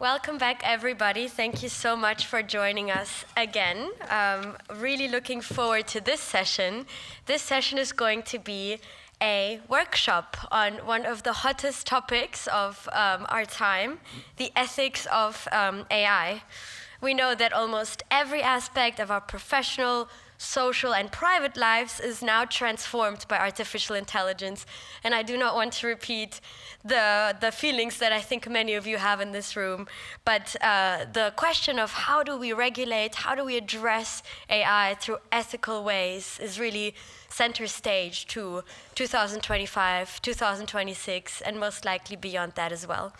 Welcome back, everybody. Thank you so much for joining us again. Really looking forward to this session. This session is going to be a workshop on one of the hottest topics of our time, the ethics of AI. We know that almost every aspect of our professional, social, and private lives is now transformed by artificial intelligence. And I do not want to repeat the feelings that I think many of you have in this room, but the question of how do we regulate, how do we address AI through ethical ways is really center stage to 2025, 2026, and most likely beyond that as well.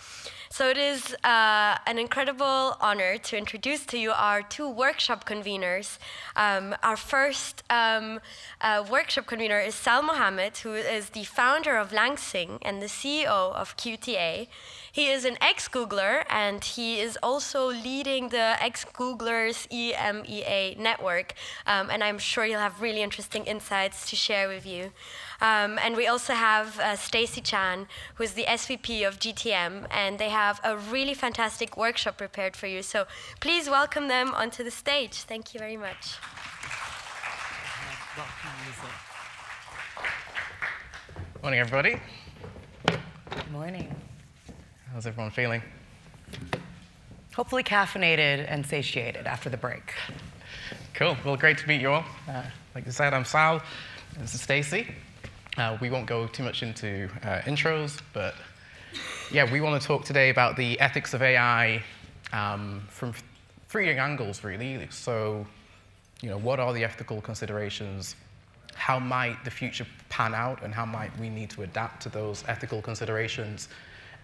So it is an incredible honor to introduce to you our two workshop conveners. Our first workshop convener is Sal Mohammed, who is the founder of Langsing and the CEO of QTA. He is an ex-Googler, and he is also leading the ex-Googlers EMEA network. And I'm sure you'll have really interesting insights to share with you. And we also have Stacy Chan, who is the SVP of GTM, and they have a really fantastic workshop prepared for you. So please welcome them onto the stage. Thank you very much. Morning, everybody. Good morning. How's everyone feeling? Hopefully caffeinated and satiated after the break. Cool. Well, great to meet you all. Like I said, I'm Sal. This is Stacy. We won't go too much into intros, but yeah, we want to talk today about the ethics of AI from three angles, really. So, what are the ethical considerations? How might the future pan out, and how might we need to adapt to those ethical considerations?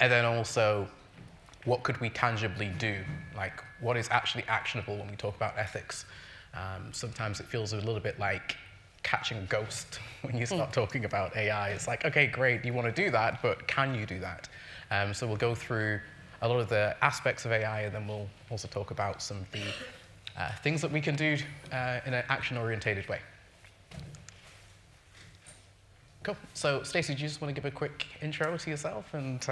And then also, what could we tangibly do? Like, what is actually actionable when we talk about ethics? Sometimes it feels a little bit like catching a ghost when you start talking about AI. It's like, okay, great, you want to do that, but can you do that? So we'll go through a lot of the aspects of AI, and then we'll also talk about some of the things that we can do in an action-orientated way. Cool. So, Stacey, do you just want to give a quick intro to yourself and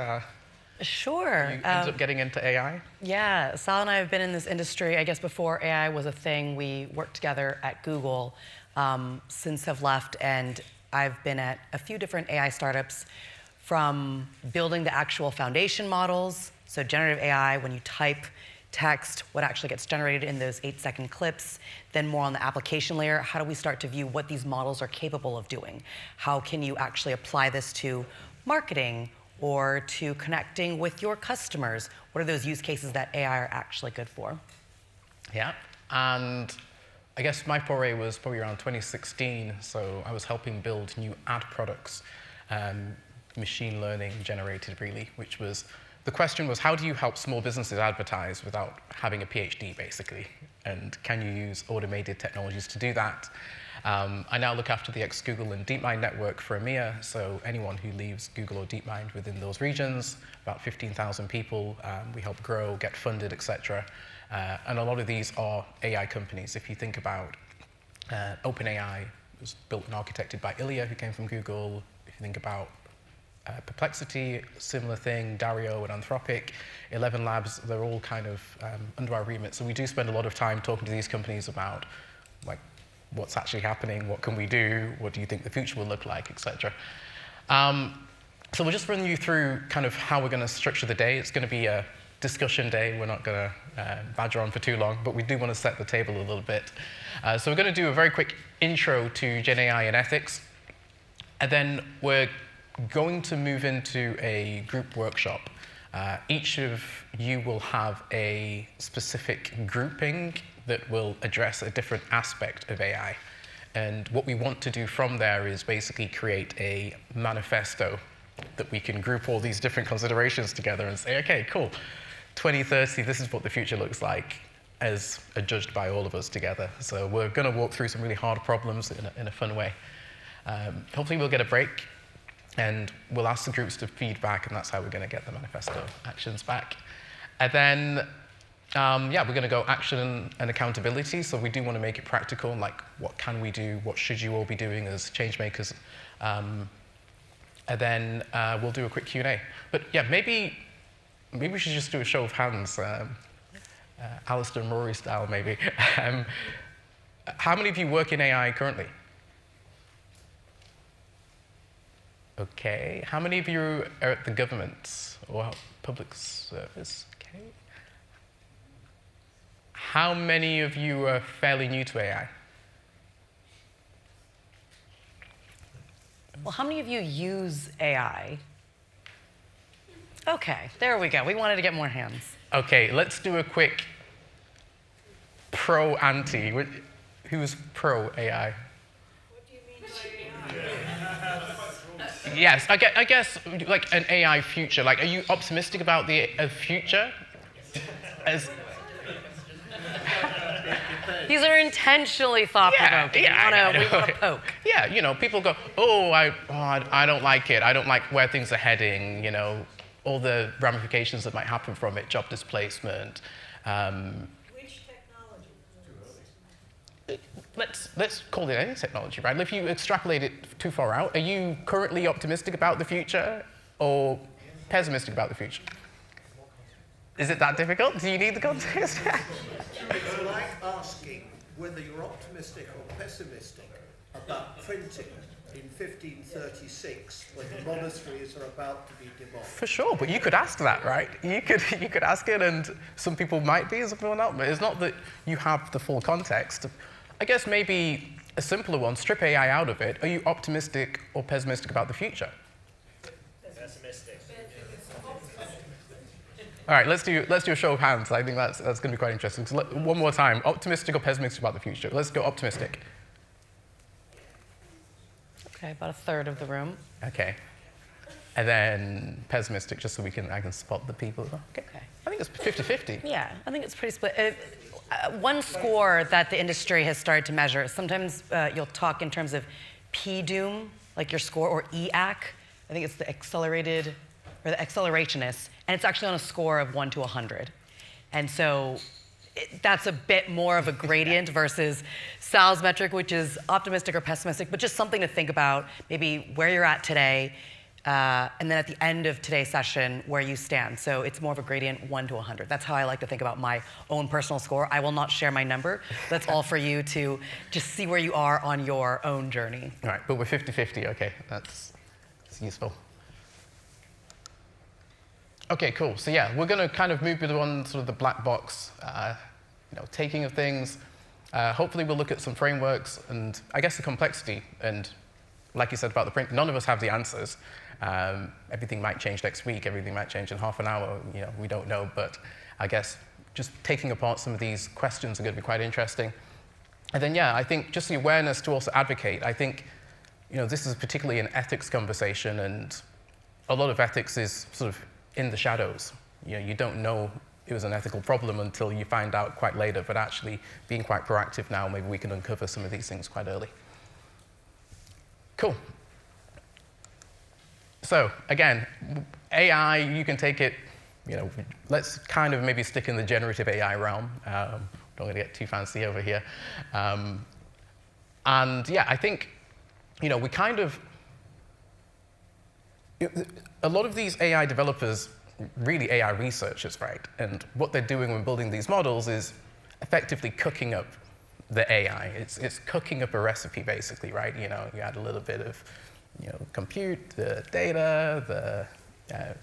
Sure. you ended up getting into AI? Yeah, Sal and I have been in this industry, I guess before AI was a thing. We worked together at Google, since have left, and I've been at a few different AI startups, from building the actual foundation models, so generative AI, when you type text, what actually gets generated in those 8-second clips, then more on the application layer, how do we start to view what these models are capable of doing? How can you actually apply this to marketing or to connecting with your customers? What are those use cases that AI are actually good for? Yeah, and I guess my foray was probably around 2016, so I was helping build new ad products, machine learning generated really, which was, the question was, how do you help small businesses advertise without having a PhD, basically? And can you use automated technologies to do that? I now look after the ex-Google and DeepMind network for EMEA, so anyone who leaves Google or DeepMind within those regions, about 15,000 people, we help grow, get funded, etc. And a lot of these are AI companies. If you think about OpenAI, it was built and architected by Ilya, who came from Google. If you think about Perplexity, similar thing, Dario and Anthropic, 11 Labs, they're all kind of under our remit. So we do spend a lot of time talking to these companies about like what's actually happening, what can we do, what do you think the future will look like, etc. So we'll just run you through kind of how we're going to structure the day. It's going to be a discussion day. We're not going to badger on for too long, but we do want to set the table a little bit. So we're going to do a very quick intro to Gen AI and ethics, and then we're going to move into a group workshop. Each of you will have a specific grouping that will address a different aspect of AI. And what we want to do from there is basically create a manifesto that we can group all these different considerations together and say, okay, cool, 2030, this is what the future looks like as judged by all of us together. So we're going to walk through some really hard problems in a fun way. Hopefully we'll get a break, and we'll ask the groups to feedback, and that's how we're going to get the manifesto actions back. And then, yeah, we're going to go action and accountability. So we do want to make it practical, like what can we do, what should you all be doing as change makers. And then we'll do a quick Q&A. But yeah, maybe maybe we should just do a show of hands, Alistair and Rory style, maybe. How many of you work in AI currently? Okay. How many of you are at the government or public service? Okay. How many of you are fairly new to AI? Well, how many of you use AI? Okay, there we go. We wanted to get more hands. Okay, let's do a quick pro-anti. Who's pro-AI? What do you mean by AI? Yes, I guess like an AI future. Like, are you optimistic about the future? As These are intentionally thought-provoking. We want to poke. Yeah, you know, people go, oh, I don't like it. I don't like where things are heading. You know, all the ramifications that might happen from it, job displacement. Which technology? Let's call it any technology, right? If you extrapolate it too far out, are you currently optimistic about the future or pessimistic about the future? Is it that difficult? Do you need the context? It's like asking whether you're optimistic or pessimistic about printing in 1536 when the monasteries are about to be demolished. For sure, but you could ask that, right? You could ask it, and some people might be, some people not. But it's not that you have the full context. I guess maybe a simpler one: strip AI out of it. Are you optimistic or pessimistic about the future? Pessimistic. All right, let's do a show of hands. I think that's going to be quite interesting. So one more time: optimistic or pessimistic about the future? Let's go optimistic. Okay, about a third of the room. Okay. And then pessimistic, just so I can spot the people. Okay. I think it's 50-50. Yeah, I think it's pretty split. One score that the industry has started to measure, sometimes you'll talk in terms of PDOOM, like your score, or EAC. I think it's the accelerated, or the accelerationist, and it's actually on a score of 1 to 100. And so that's a bit more of a gradient versus Sal's metric, which is optimistic or pessimistic, but just something to think about, maybe where you're at today, and then at the end of today's session, where you stand. So it's more of a gradient, 1 to 100. That's how I like to think about my own personal score. I will not share my number. That's all for you to just see where you are on your own journey. All right, but we're 50-50. Okay, that's useful. Okay, cool. So yeah, we're going to kind of move beyond sort of the black box, taking of things. Hopefully, we'll look at some frameworks and I guess the complexity. And like you said about the print, none of us have the answers. Everything might change next week. Everything might change in half an hour. We don't know. But I guess just taking apart some of these questions are going to be quite interesting. And then, yeah, I think just the awareness to also advocate. I think, this is particularly an ethics conversation, and a lot of ethics is sort of in the shadows. You don't know it was an ethical problem until you find out quite later, but actually being quite proactive now, maybe we can uncover some of these things quite early. Cool. So again, AI, you can take it, let's kind of maybe stick in the generative AI realm. Don't want to get too fancy over here. And yeah, I think, we kind of, a lot of these AI developers, really AI researchers, right? And what they're doing when building these models is effectively cooking up the AI. It's cooking up a recipe, basically, right? You add a little bit of, compute, the data, the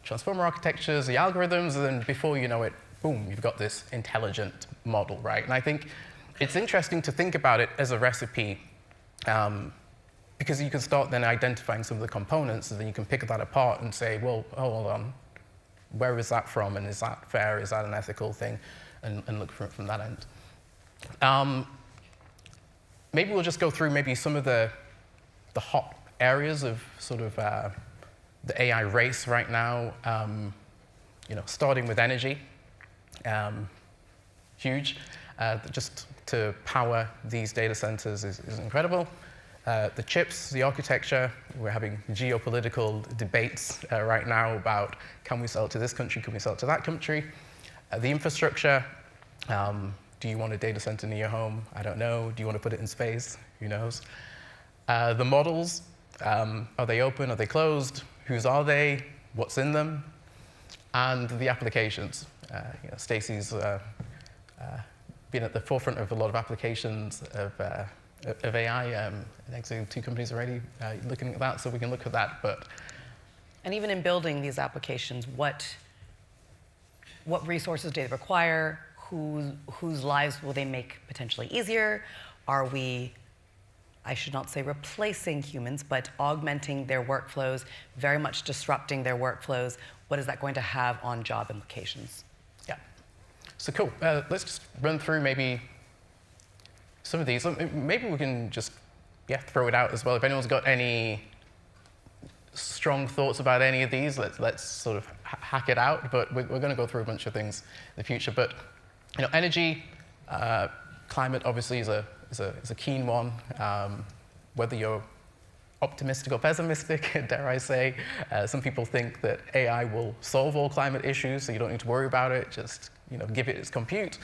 transformer architectures, the algorithms, and then before you know it, boom, you've got this intelligent model, right? And I think it's interesting to think about it as a recipe, because you can start then identifying some of the components, and then you can pick that apart and say, well, hold on, where is that from, and is that fair, is that an ethical thing, and look from that end. Maybe we'll just go through maybe some of the hot areas of sort of the AI race right now, starting with energy, huge. Just to power these data centers is incredible. The chips, the architecture, we're having geopolitical debates right now about can we sell it to this country, can we sell it to that country? The infrastructure, do you want a data center near your home? I don't know. Do you want to put it in space? Who knows? The models, are they open? Are they closed? Whose are they? What's in them? and the applications. Stacey's been at the forefront of a lot of applications of AI. Actually, 2 companies already looking at that, so we can look at that. And even in building these applications, what resources do they require? Whose lives will they make potentially easier? Are we, I should not say replacing humans, but augmenting their workflows, very much disrupting their workflows? What is that going to have on job implications? Yeah. So cool. Let's just run through maybe some of these. Maybe we can just throw it out as well. If anyone's got any strong thoughts about any of these, let's sort of hack it out. But we're going to go through a bunch of things in the future. But energy, climate obviously is a keen one. Whether you're optimistic or pessimistic, dare I say, some people think that AI will solve all climate issues, so you don't need to worry about it. Just give it its compute.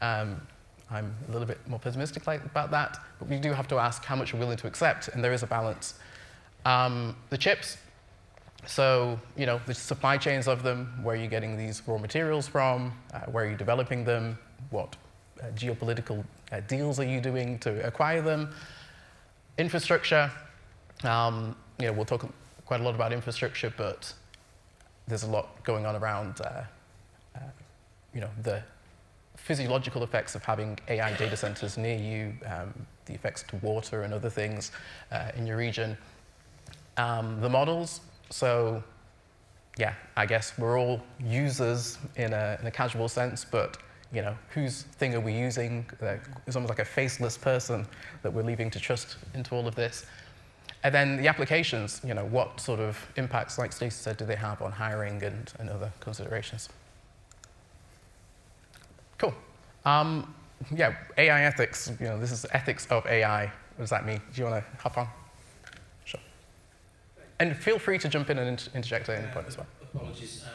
I'm a little bit more pessimistic about that, but we do have to ask how much we're willing to accept, and there is a balance. The chips, so the supply chains of them, where are you getting these raw materials from, where are you developing them, what geopolitical deals are you doing to acquire them. Infrastructure, we'll talk quite a lot about infrastructure, but there's a lot going on around the physiological effects of having AI data centers near you, the effects to water and other things in your region. The models, so I guess we're all users in a casual sense, but whose thing are we using? It's almost like a faceless person that we're leaving to trust into all of this. And then the applications, what sort of impacts, like Stacey said, do they have on hiring and other considerations? Cool. AI ethics, this is ethics of AI. What does that mean? Do you want to hop on? Sure. And feel free to jump in and interject at any point as well. Apologies.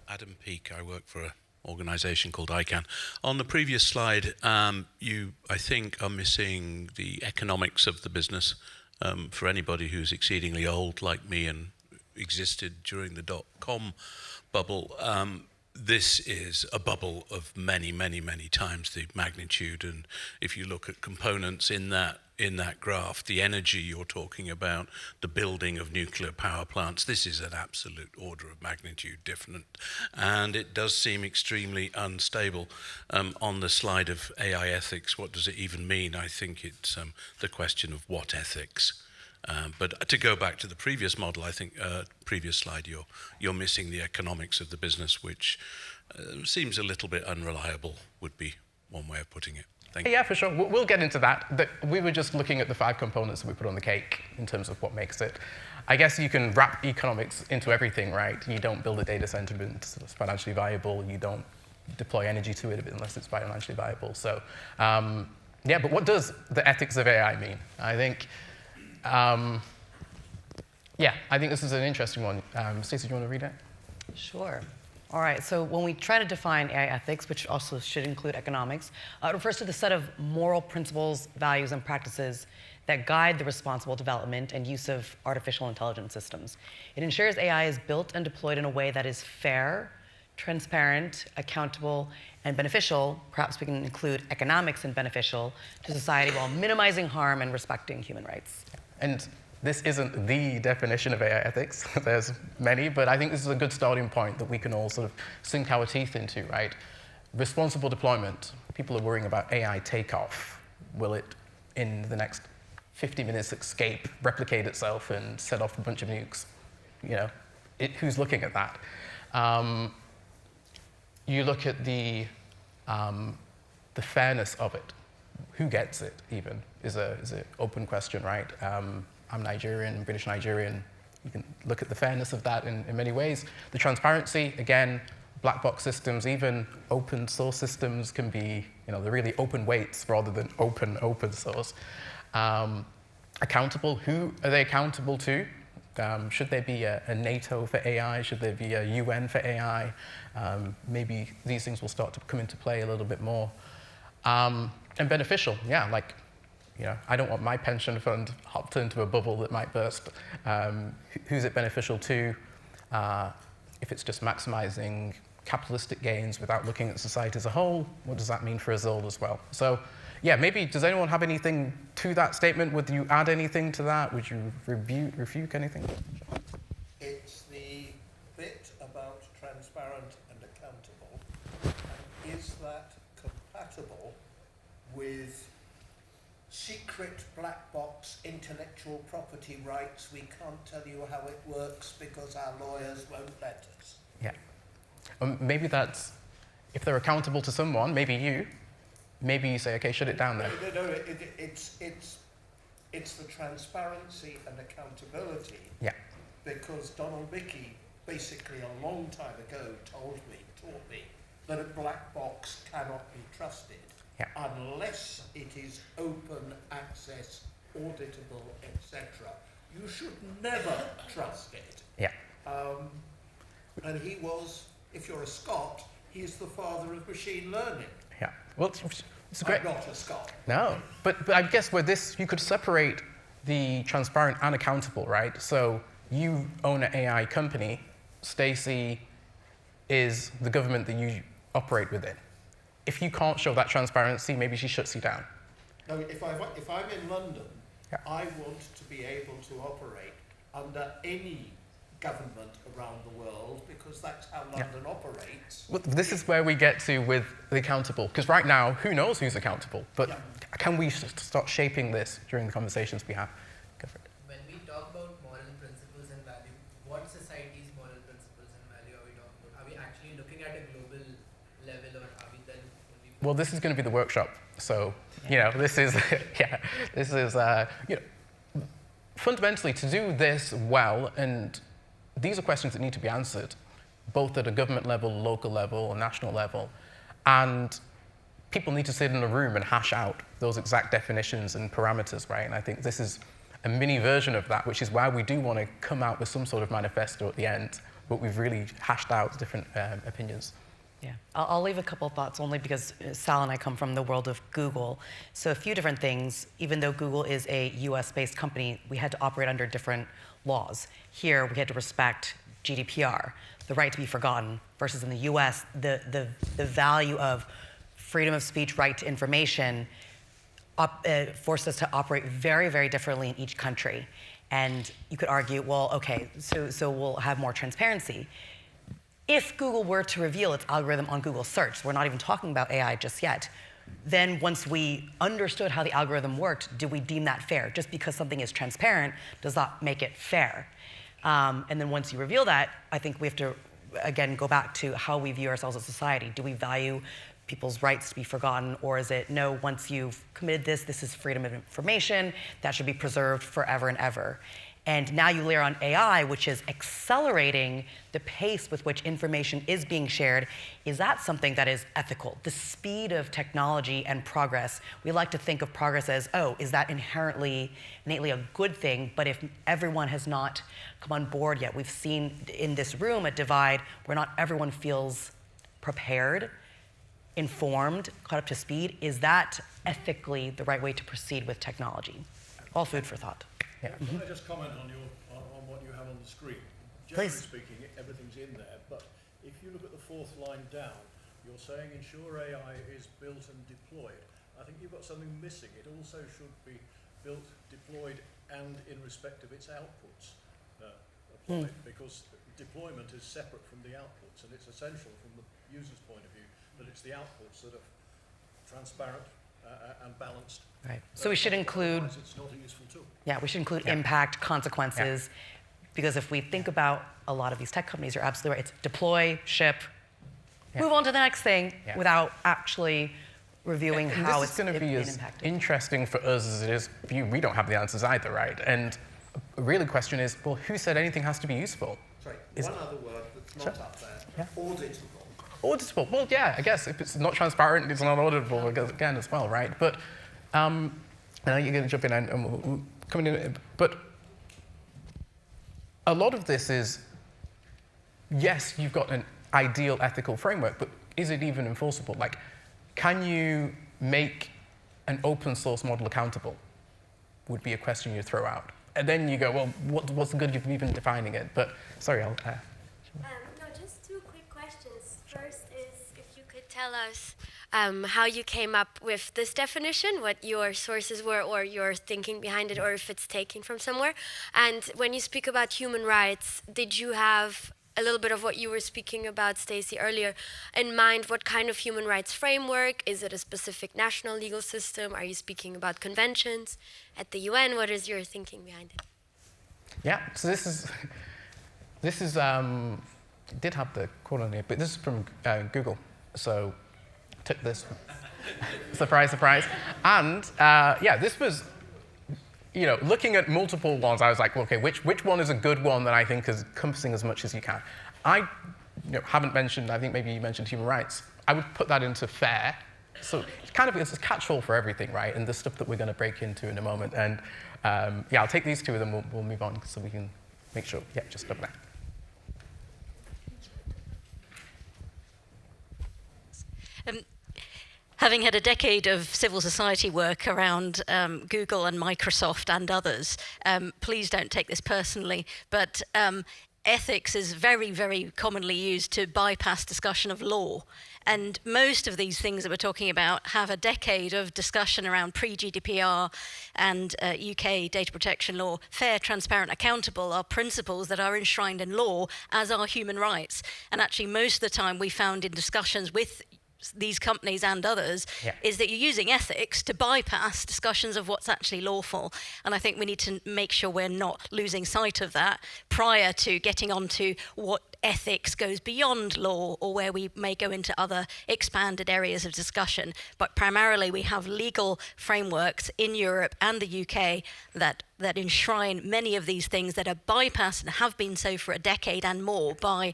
Adam Peake, I work for an organization called ICANN. On the previous slide, you, I think, are missing the economics of the business. For anybody who's exceedingly old like me and existed during the dot-com bubble, this is a bubble of many, many, many times the magnitude. And if you look at components in that graph, the energy you're talking about, the building of nuclear power plants, this is an absolute order of magnitude different. And it does seem extremely unstable. On the slide of AI ethics, what does it even mean? I think it's the question of what ethics. But to go back to the previous model, I think previous slide, you're missing the economics of the business, which seems a little bit unreliable, would be one way of putting it. Thank you. Yeah, for sure. We'll get into that. We were just looking at the 5 components that we put on the cake in terms of what makes it. I guess you can wrap economics into everything, right? You don't build a data center unless it's financially viable. You don't deploy energy to it unless it's financially viable. So, but what does the ethics of AI mean? I think, I think this is an interesting one. Stacey, do you want to read it? Sure. All right, so when we try to define AI ethics, which also should include economics, it refers to the set of moral principles, values, and practices that guide the responsible development and use of artificial intelligence systems. It ensures AI is built and deployed in a way that is fair, transparent, accountable, and beneficial. Perhaps we can include economics and beneficial to society while minimizing harm and respecting human rights. And this isn't the definition of AI ethics. There's many, but I think this is a good starting point that we can all sort of sink our teeth into, right? Responsible deployment. People are worrying about AI takeoff. Will it, in the next 50 minutes, escape, replicate itself, and set off a bunch of nukes? Who's looking at that? You look at the fairness of it. Who gets it, even, is an open question, right? I'm Nigerian, British Nigerian. You can look at the fairness of that in many ways. The transparency, again, black box systems, even open source systems can be, they're really open weights rather than open source. Accountable, who are they accountable to? Should there be a NATO for AI? Should there be a UN for AI? Maybe these things will start to come into play a little bit more. And beneficial, I don't want my pension fund hopped into a bubble that might burst. Who's it beneficial to? If it's just maximizing capitalistic gains without looking at society as a whole, what does that mean for us all as well? So, yeah, maybe, does anyone have anything to that statement? Would you add anything to that? Would you refute anything? It's the bit about transparent and accountable. And is that compatible with secret black box intellectual property rights? We can't tell you how it works because our lawyers won't let us. Yeah. Maybe that's, if they're accountable to someone, maybe you say, okay, shut it down then. No, it's the transparency and accountability. Yeah. Because Donald Mickey, basically a long time ago, taught me that a black box cannot be trusted unless it is open access, auditable, etc. You should never trust it. Yeah. And he was, if you're a Scot, he's the father of machine learning. Yeah. Well, it's great. I'm not a Scot. No, but I guess with this, you could separate the transparent and accountable, right? So you own an AI company. Stacey is the government that you operate within. If you can't show that transparency, maybe she shuts you down. No, if I'm in London, I want to be able to operate under any government around the world because that's how London operates. Well, this is where we get to with the accountable, because right now, who knows who's accountable? But can we start shaping this during the conversations we have? Go for it. When we talk about moral principles and value, what society's moral principles and value are we talking about? Are we actually looking at a global level, or are we then only? Well, this is going to be the workshop, so this is fundamentally to do this well, and these are questions that need to be answered, both at a government level, local level, national level, and people need to sit in a room and hash out those exact definitions and parameters, right? And I think this is a mini version of that, which is why we do want to come out with some sort of manifesto at the end, but we've really hashed out different opinions. Yeah, I'll leave a couple of thoughts only because Sal and I come from the world of Google. So a few different things. Even though Google is a US-based company, we had to operate under different laws. Here, we had to respect GDPR, the right to be forgotten, versus in the US, the value of freedom of speech, right to information, forced us to operate very, very differently in each country. And you could argue, well, okay, so we'll have more transparency. If Google were to reveal its algorithm on Google search, we're not even talking about AI just yet, then once we understood how the algorithm worked, do we deem that fair? Just because something is transparent does not make it fair. And then once you reveal that, I think we have to, again, go back to how we view ourselves as a society. Do we value people's rights to be forgotten, or is it, no, once you've committed this is freedom of information, that should be preserved forever and ever. And now you layer on AI, which is accelerating the pace with which information is being shared. Is that something that is ethical? The speed of technology and progress, we like to think of progress as, oh, is that innately a good thing? But if everyone has not come on board yet, we've seen in this room a divide where not everyone feels prepared, informed, caught up to speed. Is that ethically the right way to proceed with technology? All food for thought. Yeah. Can I just comment on what you have on the screen? Generally Please. speaking, everything's in there, but if you look at the fourth line down, you're saying ensure AI is built and deployed. I think you've got something missing. It also should be built, deployed, and in respect of its outputs applied, because deployment is separate from the outputs, and it's essential from the user's point of view that it's the outputs that are transparent and balanced. Right. So we should include. It's not a useful tool. Yeah, we should include impact, consequences, because if we think about a lot of these tech companies, you're absolutely right. It's deploy, ship, move on to the next thing without actually reviewing how it's going to be as impacted. interesting for us as it is for you. We don't have the answers either, right? And a really question is, well, who said anything has to be useful? Sorry, one other word that's not up there, auditable. Auditable. Well, yeah, I guess if it's not transparent, it's not auditable again as well, right? But I know you're going to jump in and we'll come in, but a lot of this is, yes, you've got an ideal ethical framework, but is it even enforceable? Like, can you make an open source model accountable? Would be a question you throw out. And then you go, well, what's the good of even defining it? But sorry, No, just two quick questions. First is if you could tell us how you came up with this definition, what your sources were or your thinking behind it, or if it's taken from somewhere. And when you speak about human rights, did you have a little bit of what you were speaking about, Stacey, earlier in mind? What kind of human rights framework? Is it a specific national legal system? Are you speaking about conventions at the UN? What is your thinking behind it? Yeah, so this is did have the quote on here, but this is from Google. So took this, surprise, surprise. And yeah, this was, looking at multiple ones, I was like, well, okay, which one is a good one that I think is encompassing as much as you can? I haven't mentioned, I think maybe you mentioned human rights. I would put that into fair. So it's a catch-all for everything, right? And the stuff that we're going to break into in a moment. And yeah, I'll take these two and then we'll move on so we can make sure, yeah, just over there. Having had a decade of civil society work around Google and Microsoft and others, please don't take this personally, but ethics is very, very commonly used to bypass discussion of law. And most of these things that we're talking about have a decade of discussion around pre-GDPR and UK data protection law. Fair, transparent, accountable are principles that are enshrined in law, as are human rights. And actually, most of the time we found in discussions with these companies and others, is that you're using ethics to bypass discussions of what's actually lawful. And I think we need to make sure we're not losing sight of that prior to getting on to what ethics goes beyond law or where we may go into other expanded areas of discussion. But primarily we have legal frameworks in Europe and the UK that enshrine many of these things that are bypassed and have been so for a decade and more by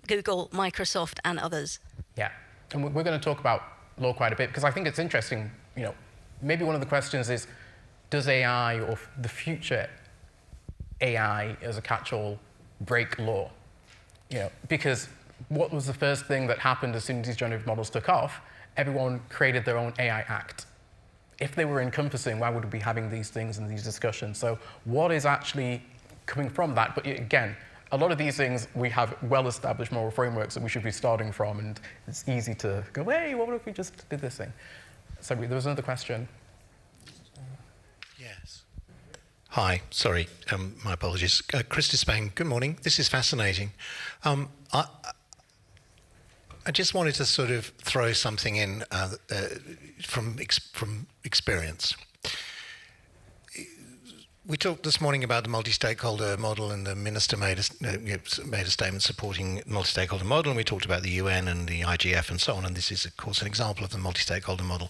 Google, Microsoft and others. Yeah. And we're going to talk about law quite a bit because I think it's interesting, maybe one of the questions is, does AI or the future AI as a catch-all break law? Because what was the first thing that happened as soon as these generative models took off? Everyone created their own AI Act. If they were encompassing, why would we be having these things and these discussions? So what is actually coming from that? But again, a lot of these things, we have well-established moral frameworks that we should be starting from, and it's easy to go, hey, what if we just did this thing? So there was another question. Yes. Hi, sorry, my apologies. Chris Despang, good morning. This is fascinating. I just wanted to sort of throw something in from experience. We talked this morning about the multi-stakeholder model, and the minister made a statement supporting the multi-stakeholder model, and we talked about the UN and the IGF and so on, and this is, of course, an example of the multi-stakeholder model.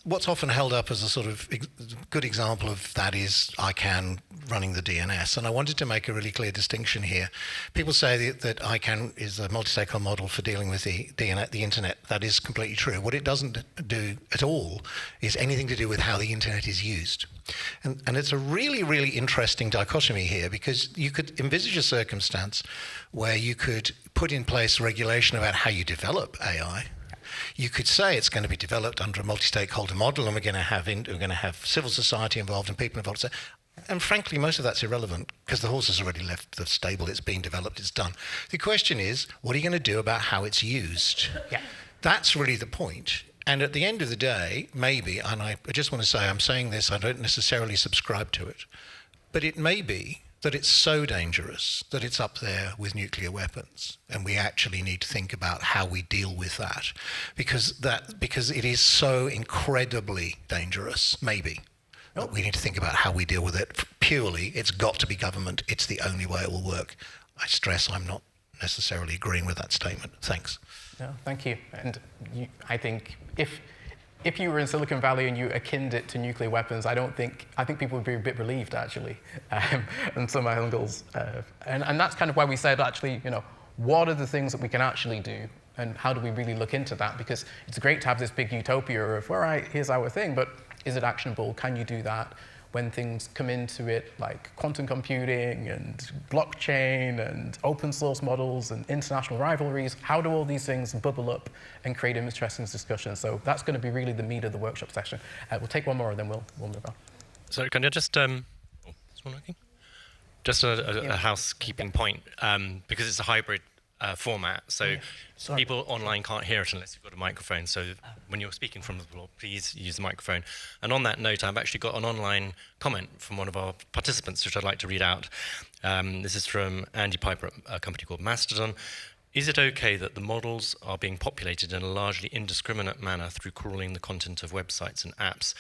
What's often held up as a sort of good example of that is ICANN running the DNS, and I wanted to make a really clear distinction here. People say that ICANN is a multi-stakeholder model for dealing with the internet. That is completely true. What it doesn't do at all is anything to do with how the internet is used. And it's a really, really interesting dichotomy here, because you could envisage a circumstance where you could put in place regulation about how you develop AI. You could say it's going to be developed under a multi-stakeholder model, and we're going to have civil society involved and people involved. And frankly, most of that's irrelevant because the horse has already left the stable. It's being developed. It's done. The question is, what are you going to do about how it's used? Yeah. That's really the point. And at the end of the day, maybe, and I just want to say, I'm saying this, I don't necessarily subscribe to it, but it may be that it's so dangerous that it's up there with nuclear weapons, and we actually need to think about how we deal with that, because it is so incredibly dangerous, maybe. But we need to think about how we deal with it. Purely, it's got to be government. It's the only way it will work. I stress I'm not necessarily agreeing with that statement. Thanks. Yeah, thank you. And I think if you were in Silicon Valley and you akined it to nuclear weapons, I think people would be a bit relieved, actually, in some angles. And that's kind of why we said, actually, what are the things that we can actually do, and how do we really look into that? Because it's great to have this big utopia of, all right, here's our thing, but is it actionable? Can you do that? When things come into it, like quantum computing and blockchain and open source models and international rivalries, how do all these things bubble up and create interesting discussions? So that's going to be really the meat of the workshop session. We'll take one more and then we'll move on. So can I just, is one working? Just a housekeeping point, because it's a hybrid format. So people online can't hear it unless you've got a microphone. So when you're speaking from the floor, please use the microphone. And on that note, I've actually got an online comment from one of our participants, which I'd like to read out. This is from Andy Piper at a company called Mastodon. Is it okay that the models are being populated in a largely indiscriminate manner through crawling the content of websites and apps?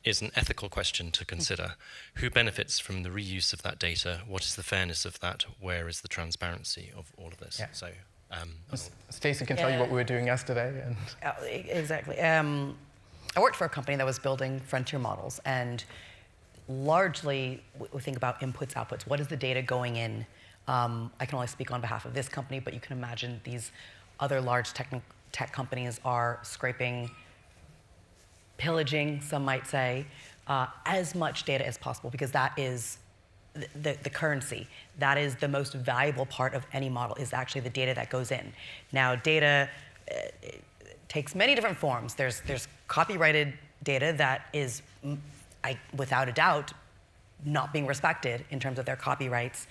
Is an ethical question to consider. Who benefits from the reuse of that data? What is the fairness of that? Where is the transparency of all of this? Yeah. So, Stacey can tell you what we were doing yesterday. And exactly. I worked for a company that was building frontier models, and largely we think about inputs, outputs. What is the data going in? I can only speak on behalf of this company, but you can imagine these other large tech companies are scraping, pillaging, some might say, as much data as possible, because that is the currency. That is the most valuable part of any model, is actually the data that goes in. Now, data takes many different forms. There's copyrighted data that is, without a doubt, not being respected in terms of their copyrights.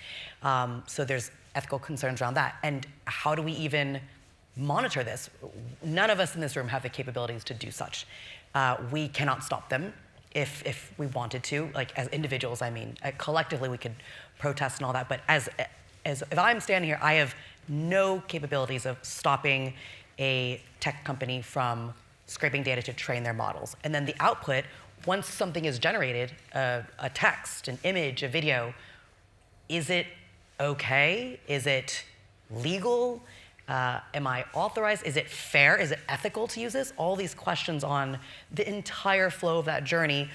So there's ethical concerns around that. And how do we even monitor this? None of us in this room have the capabilities to do such. We cannot stop them if we wanted to, like as individuals, I mean. Collectively, we could protest and all that, but as if I'm standing here, I have no capabilities of stopping a tech company from scraping data to train their models. And then the output, once something is generated, a text, an image, a video, is it okay? Is it legal? Am I authorized? Is it fair? Is it ethical to use this? All these questions on the entire flow of that journey.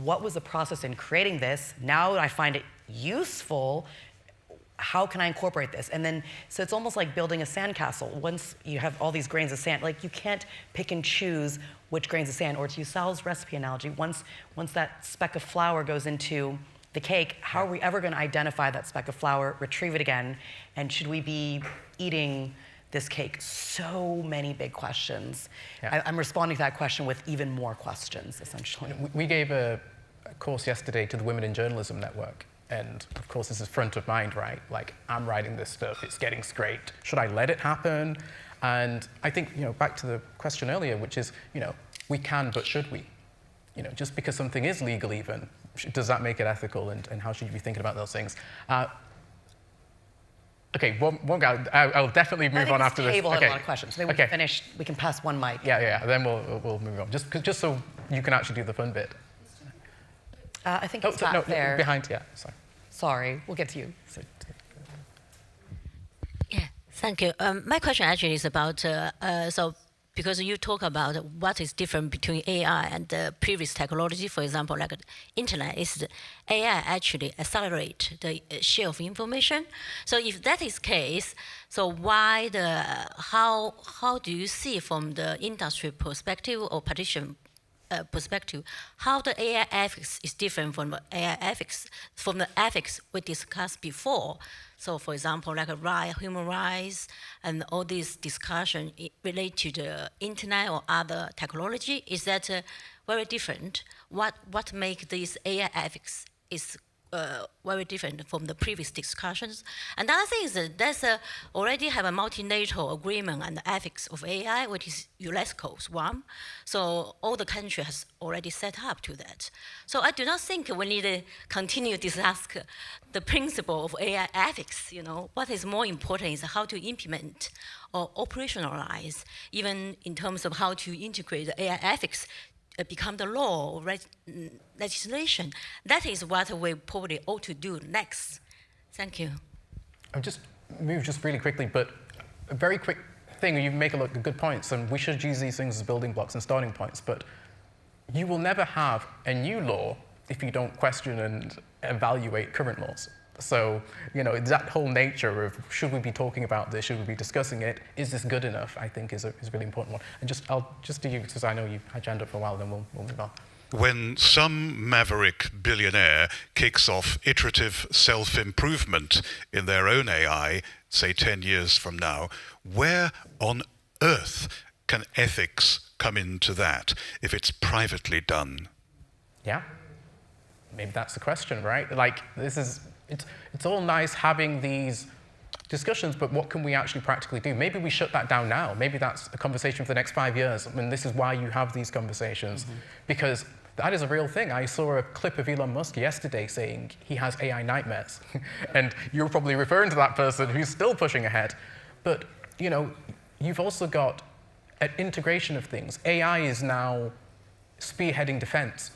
What was the process in creating this? Now I find it useful. How can I incorporate this? And then, so it's almost like building a sandcastle. Once you have all these grains of sand, like you can't pick and choose which grains of sand, or to use Sal's recipe analogy, once that speck of flour goes into the cake, how are we ever going to identify that speck of flour, retrieve it again, and should we be eating this cake? So many big questions. Yeah. I'm responding to that question with even more questions, essentially. We gave a course yesterday to the Women in Journalism Network. And of course, this is front of mind, right? Like, I'm writing this stuff, it's getting scraped. Should I let it happen? And I think, back to the question earlier, which is, we can, but should we? Just because something is legal even, does that make it ethical? And how should you be thinking about those things? Okay, one guy, I'll definitely move on after this. Table had okay. a lot of questions. Maybe we finish, we can pass one mic. Yeah, then we'll move on. Just so you can actually do the fun bit. I think it's back there. Behind, yeah, sorry. Sorry, we'll get to you. Yeah, thank you. My question actually is about, because you talk about what is different between AI and the previous technology, for example, like internet, is the AI actually accelerate the share of information. So if that is the case, so how do you see from the industry perspective or partition perspective, how the AI ethics is different from the AI ethics, from the ethics we discussed before? So, for example, like human rights and all this discussion related to the internet or other technology, is that very different? What makes this AI ethics is very different from the previous discussions? And the other thing is that there's already have a multilateral agreement on the ethics of AI, which is UNESCO's one. So all the countries has already set up to that. So I do not think we need to continue to discuss the principle of AI ethics. What is more important is how to implement or operationalize, even in terms of how to integrate the AI ethics become the law or legislation. That is what we probably ought to do next. Thank you. I'll just move just really quickly, but a very quick thing. You make a lot of good points, and we should use these things as building blocks and starting points, but you will never have a new law if you don't question and evaluate current laws. So, that whole nature of should we be talking about this, should we be discussing it, is this good enough, I think is a really important one. And I'll just do you, because I know you've had your hand up for a while, then we'll move on. When some maverick billionaire kicks off iterative self-improvement in their own AI, say 10 years from now, where on earth can ethics come into that if it's privately done? Yeah, maybe that's the question, right? Like, it's all nice having these discussions, but what can we actually practically do? Maybe we shut that down now. Maybe that's a conversation for the next 5 years. I mean, this is why you have these conversations, because that is a real thing. I saw a clip of Elon Musk yesterday saying he has AI nightmares. And you're probably referring to that person who's still pushing ahead. But, you know, you've also got an integration of things. AI is now spearheading defense.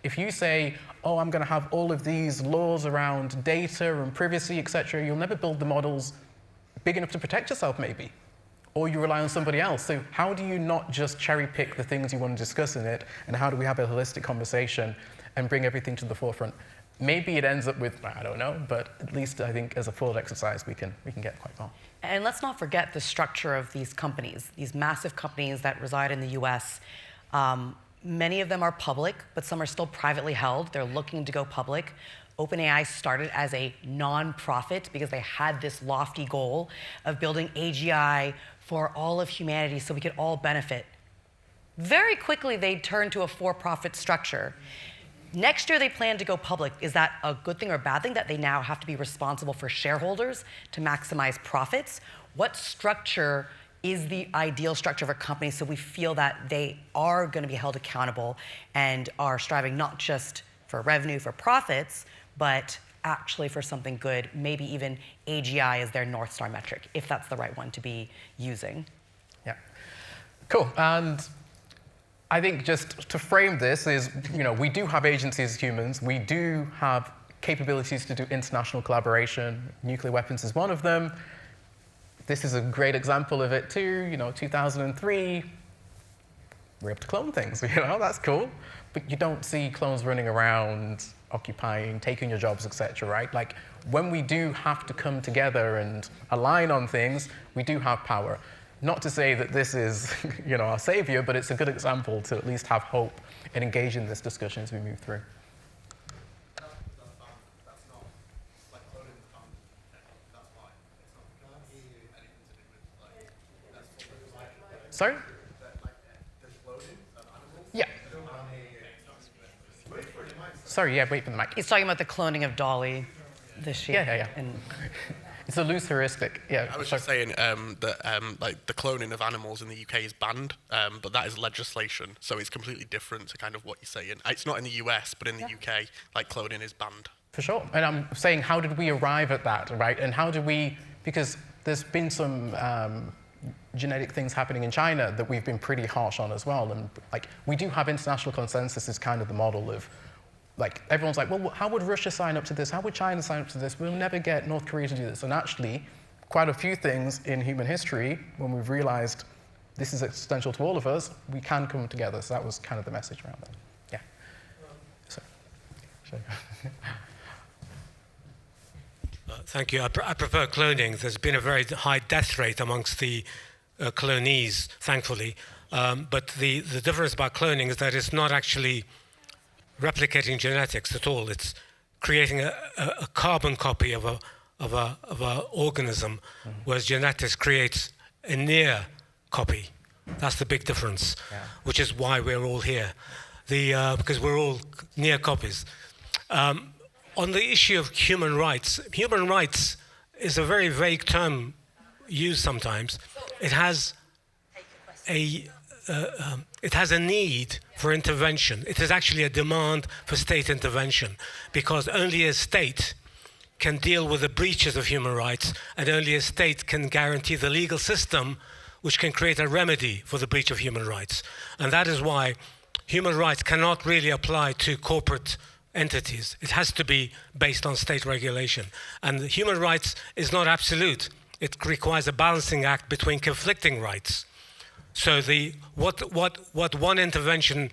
If you say, oh, I'm going to have all of these laws around data and privacy, et cetera, you'll never build the models big enough to protect yourself, maybe. Or you rely on somebody else. So how do you not just cherry pick the things you want to discuss in it, and how do we have a holistic conversation and bring everything to the forefront? Maybe it ends up with, I don't know, but at least I think as a thought exercise, we can get quite far. And let's not forget the structure of these companies, these massive companies that reside in the US. Many of them are public, but some are still privately held. They're looking to go public. OpenAI started as a non-profit because they had this lofty goal of building AGI for all of humanity so we could all benefit. Very quickly, they turned to a for-profit structure. Next year, they plan to go public. Is that a good thing or a bad thing that they now have to be responsible for shareholders to maximize profits? What structure is the ideal structure of a company so we feel that they are going to be held accountable and are striving not just for revenue, for profits, but actually for something good, maybe even AGI as their North Star metric, if that's the right one to be using. Yeah, cool. And I think just to frame this is, you know, we do have agencies as humans. We do have capabilities to do international collaboration. Nuclear weapons is one of them. This is a great example of it too. You know, 2003, we're able to clone things. You know, that's cool. But you don't see clones running around, occupying, taking your jobs, etc. Right? Like when we do have to come together and align on things, we do have power. Not to say that this is, you know, our savior, but it's a good example to at least have hope and engage in this discussion as we move through. Sorry? Yeah. Sorry, yeah, wait for the mic. He's talking about the cloning of Dolly this year. Yeah. And it's a loose heuristic. Yeah. I was just saying that like the cloning of animals in the UK is banned, but that is legislation, so it's completely different to kind of what you're saying. It's not in the US, but in the UK, like cloning is banned. For sure. And I'm saying, how did we arrive at that, right? And how did we, because there's been some genetic things happening in China that we've been pretty harsh on as well. And like, we do have international consensus as kind of the model of, like, everyone's like, well, how would Russia sign up to this? How would China sign up to this? We'll never get North Korea to do this. And actually, quite a few things in human history, when we've realized this is existential to all of us, we can come together. So that was kind of the message around that. Yeah. Sorry. Thank you. I prefer cloning. There's been a very high death rate amongst the clonees, thankfully. But the difference about cloning is that it's not actually replicating genetics at all. It's creating a carbon copy of a organism, whereas genetics creates a near copy. That's the big difference, which is why we're all here, because we're all near copies. On the issue of human rights is a very vague term used sometimes. It has a need for intervention. It is actually a demand for state intervention, because only a state can deal with the breaches of human rights, and only a state can guarantee the legal system which can create a remedy for the breach of human rights. And that is why human rights cannot really apply to corporate entities. It has to be based on state regulation. And human rights is not absolute. It requires a balancing act between conflicting rights. So what one intervention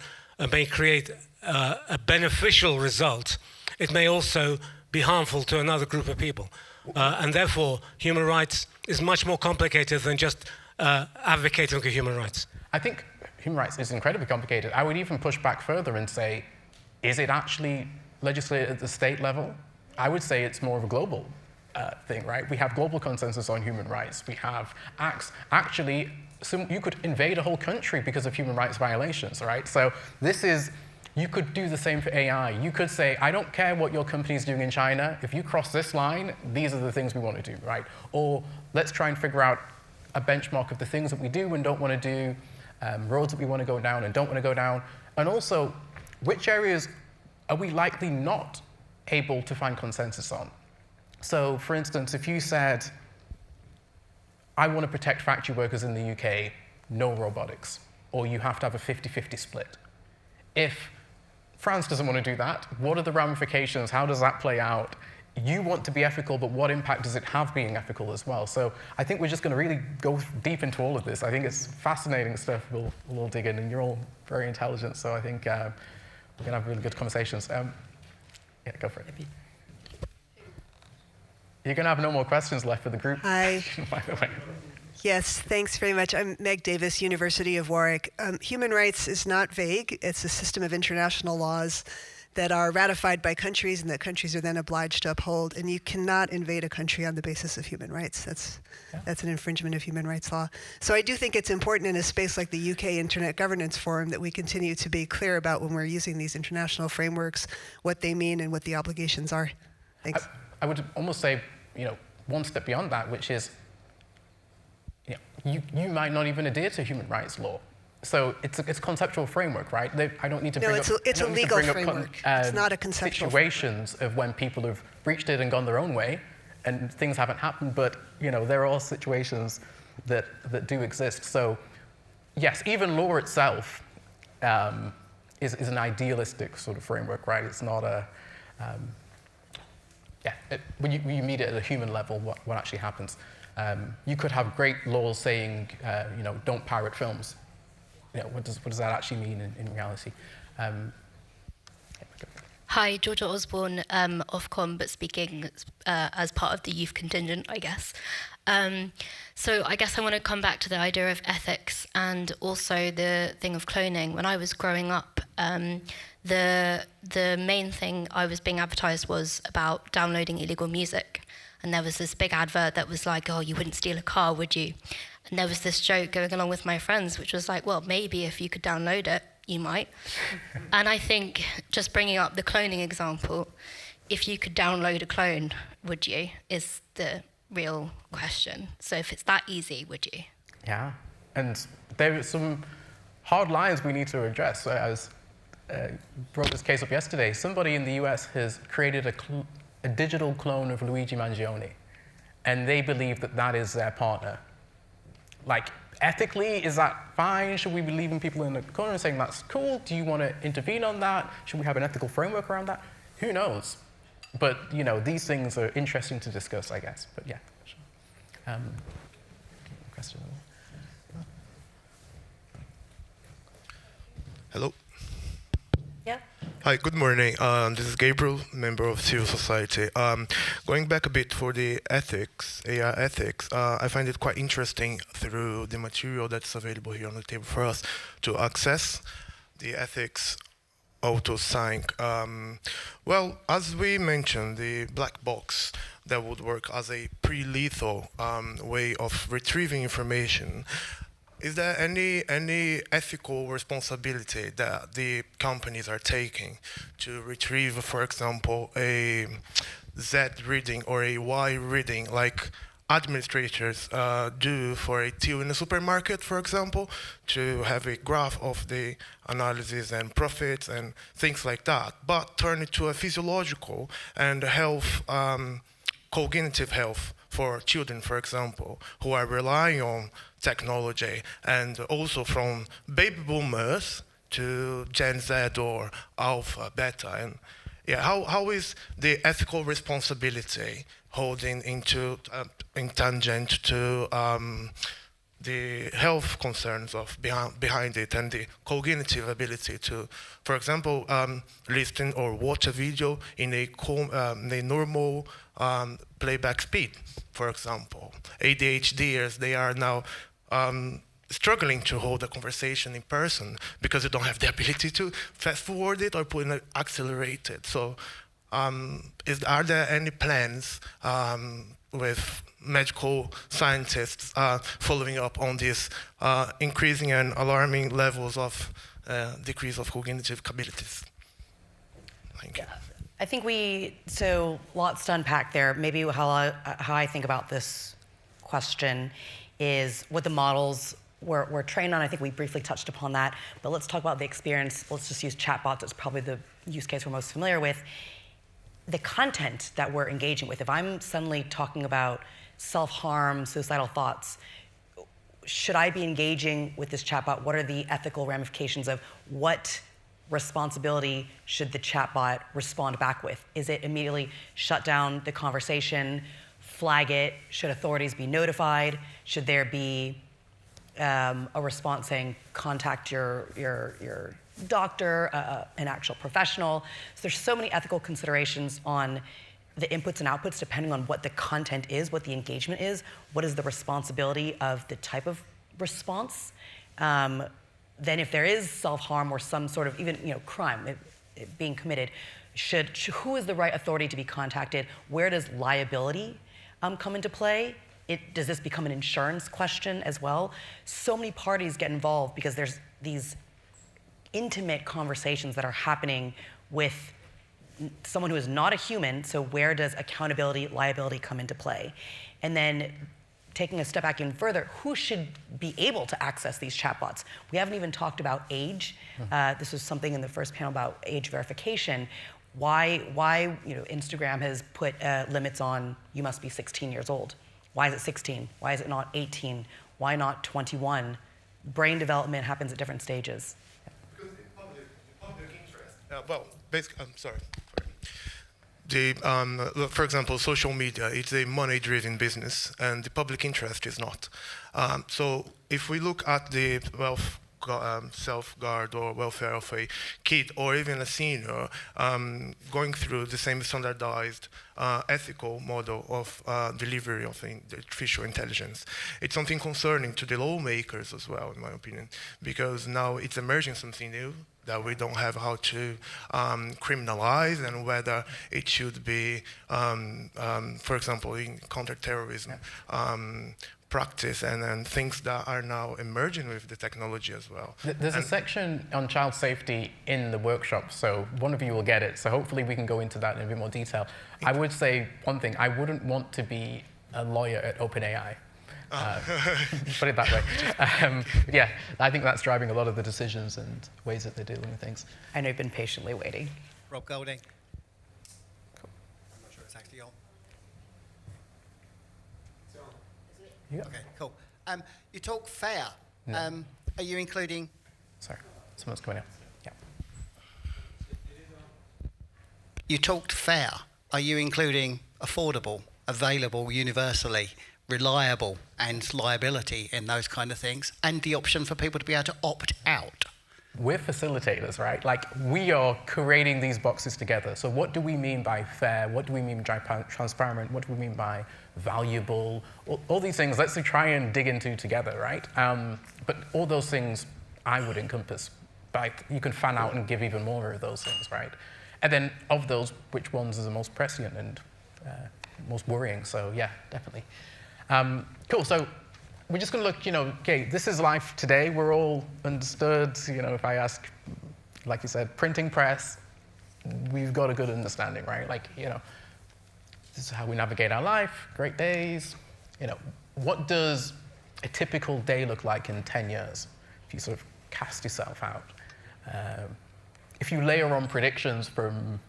may create a beneficial result, it may also be harmful to another group of people. And therefore, human rights is much more complicated than just advocating for human rights. I think human rights is incredibly complicated. I would even push back further and say, is it actually legislated at the state level? I would say it's more of a global thing, right? We have global consensus on human rights. We have acts. Actually, you could invade a whole country because of human rights violations, right? So this is, you could do the same for AI. You could say, I don't care what your company is doing in China. If you cross this line, these are the things we want to do, right? Or let's try and figure out a benchmark of the things that we do and don't want to do, roads that we want to go down and don't want to go down. And also, which areas are we likely not able to find consensus on? So, for instance, if you said, I want to protect factory workers in the UK, no robotics, or you have to have a 50-50 split. If France doesn't want to do that, what are the ramifications? How does that play out? You want to be ethical, but what impact does it have being ethical as well? So I think we're just going to really go deep into all of this. I think it's fascinating stuff. We'll all dig in, and you're all very intelligent, so I think we're going to have really good conversations. Yeah, go for it. You're going to have no more questions left for the group. Hi. By the way. Yes, thanks very much. I'm Meg Davis, University of Warwick. Human rights is not vague. It's a system of international laws that are ratified by countries and that countries are then obliged to uphold. And you cannot invade a country on the basis of human rights. That's an infringement of human rights law. So I do think it's important in a space like the UK Internet Governance Forum that we continue to be clear about when we're using these international frameworks, what they mean and what the obligations are. Thanks. I would almost say, one step beyond that, which is, you might not even adhere to human rights law. So it's a conceptual framework, right? I don't need to bring up... No, it's a legal framework. It's not a conceptual situations of when people have breached it and gone their own way, and things haven't happened, but there are situations that do exist. So yes, even law itself is an idealistic sort of framework, right? It's not a... when you meet it at a human level, what actually happens. You could have great laws saying, don't pirate films. What does that actually mean in reality? Hi, Georgia Osborne, Ofcom, but speaking as part of the youth contingent, I guess. So I guess I want to come back to the idea of ethics and also the thing of cloning. When I was growing up, the main thing I was being advertised was about downloading illegal music. And there was this big advert that was like, oh, you wouldn't steal a car, would you? And there was this joke going along with my friends, which was like, well, maybe if you could download it, you might. And I think just bringing up the cloning example, if you could download a clone, would you, is the real question. So if it's that easy, would you? Yeah, and there are some hard lines we need to address. So I brought this case up yesterday. Somebody in the US has created a digital clone of Luigi Mangione, and they believe that is their partner. Like, ethically, is that fine? Should we be leaving people in the corner and saying that's cool? Do you want to intervene on that? Should we have an ethical framework around that? Who knows? But, these things are interesting to discuss, I guess. But yeah, sure. Question? Hello. Yeah. Hi, good morning. This is Gabriel, member of civil society. Going back a bit for the ethics, AI ethics, I find it quite interesting through the material that's available here on the table for us to access the ethics auto-sync. Well, as we mentioned, the black box that would work as a pre-lethal way of retrieving information. Is there any ethical responsibility that the companies are taking to retrieve, for example, a Z reading or a Y reading, like administrators do for a till in a supermarket, for example, to have a graph of the analysis and profits and things like that, but turn it to a physiological and health, cognitive health for children, for example, who are relying on technology, and also from baby boomers to Gen Z or Alpha, Beta, and how is the ethical responsibility holding into in tangent to the health concerns of behind it and the cognitive ability to, for example, listen or watch a video in a normal playback speed, for example. ADHDers, they are now struggling to hold a conversation in person because they don't have the ability to fast forward it or put it accelerated. So are there any plans with medical scientists following up on these increasing and alarming levels of decrease of cognitive abilities. Thank you. I think so lots to unpack there. Maybe how I think about this question is what the models were trained on. I think we briefly touched upon that, but let's talk about the experience. Let's just use chatbots. It's probably the use case we're most familiar with. The content that we're engaging with. If I'm suddenly talking about self-harm, suicidal thoughts, should I be engaging with this chatbot? What are the ethical ramifications of what responsibility should the chatbot respond back with? Is it immediately shut down the conversation, flag it? Should authorities be notified? Should there be a response saying, contact your doctor, an actual professional? So there's so many ethical considerations on the inputs and outputs depending on what the content is, what the engagement is, what is the responsibility of the type of response. Then if there is self-harm or some sort of even crime it being committed, who is the right authority to be contacted? Where does liability come into play? Does this become an insurance question as well? So many parties get involved because there's these intimate conversations that are happening with someone who is not a human, so where does accountability, liability come into play? And then taking a step back even further, who should be able to access these chatbots? We haven't even talked about age. This was something in the first panel about age verification. Why Instagram has put limits on you must be 16 years old. Why is it 16? Why is it not 18? Why not 21? Brain development happens at different stages. Because the public interest. Basically, I'm sorry. For example, social media, it's a money-driven business, and the public interest is not. So if we look at the self-guard or welfare of a kid or even a senior going through the same standardized ethical model of delivery of artificial intelligence, it's something concerning to the lawmakers as well, in my opinion, because now it's emerging something new that we don't have how to criminalize, and whether it should be, for example, in counterterrorism practice and things that are now emerging with the technology as well. There's a section on child safety in the workshop, so one of you will get it. So hopefully we can go into that in a bit more detail. I would say one thing, I wouldn't want to be a lawyer at OpenAI. Put it that way. Yeah, I think that's driving a lot of the decisions and ways that they're dealing with things. I know you've been patiently waiting. Rob Golding. Cool. I'm not sure it's actually on. Yeah. Okay, cool. You talk fair. No. Are you including? Sorry, someone's coming out. Yeah. You talked fair. Are you including affordable, available universally, reliable, and liability in those kind of things, and the option for people to be able to opt out? We're facilitators, right? Like, we are creating these boxes together. So what do we mean by fair? What do we mean by transparent? What do we mean by valuable? All these things, let's try and dig into together, right? But all those things I would encompass. But you can fan out and give even more of those things, right? And then of those, which ones are the most prescient and most worrying? So yeah, definitely. Cool, so we're just going to look, okay, this is life today. We're all understood, if I ask, like you said, printing press, we've got a good understanding, right? Like, this is how we navigate our life, great days. What does a typical day look like in 10 years if you sort of cast yourself out? If you layer on predictions from,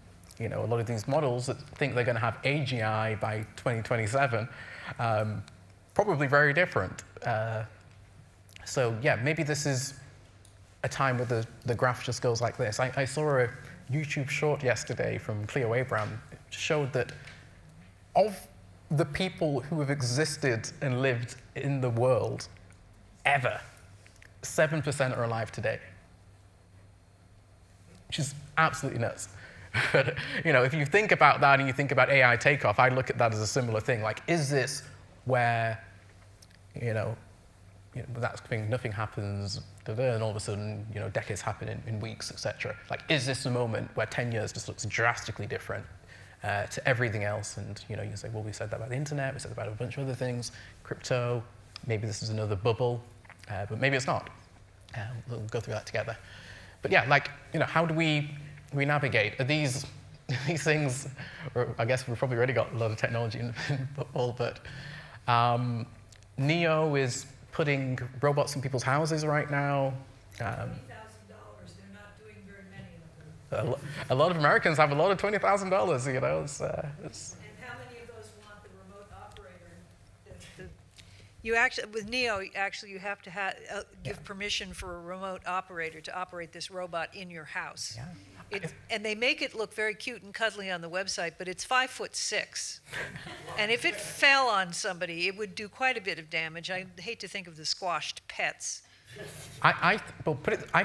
a lot of these models that think they're going to have AGI by 2027, probably very different. So yeah, maybe this is a time where the graph just goes like this. I saw a YouTube short yesterday from Cleo Abraham. It showed that of the people who have existed and lived in the world ever, 7% are alive today, which is absolutely nuts. But if you think about that and you think about AI takeoff, I look at that as a similar thing. Like, is this where that's thing, nothing happens, and all of a sudden, decades happen in weeks, etc. Like, is this a moment where 10 years just looks drastically different to everything else? And you say, well, we said that about the internet, we said about a bunch of other things, crypto. Maybe this is another bubble, but maybe it's not. We'll go through that together. But yeah, like, how do we navigate? Are these things, or I guess we've probably already got a lot of technology in football, but Neo is putting robots in people's houses right now. $20,000. They're not doing very many of them. A lot of Americans have a lot of $20,000, it's And how many of those want the remote operator? You actually, with Neo, you have to give permission for a remote operator to operate this robot in your house. Yeah. And they make it look very cute and cuddly on the website, but it's 5'6". And if it fell on somebody, it would do quite a bit of damage. I hate to think of the squashed pets. I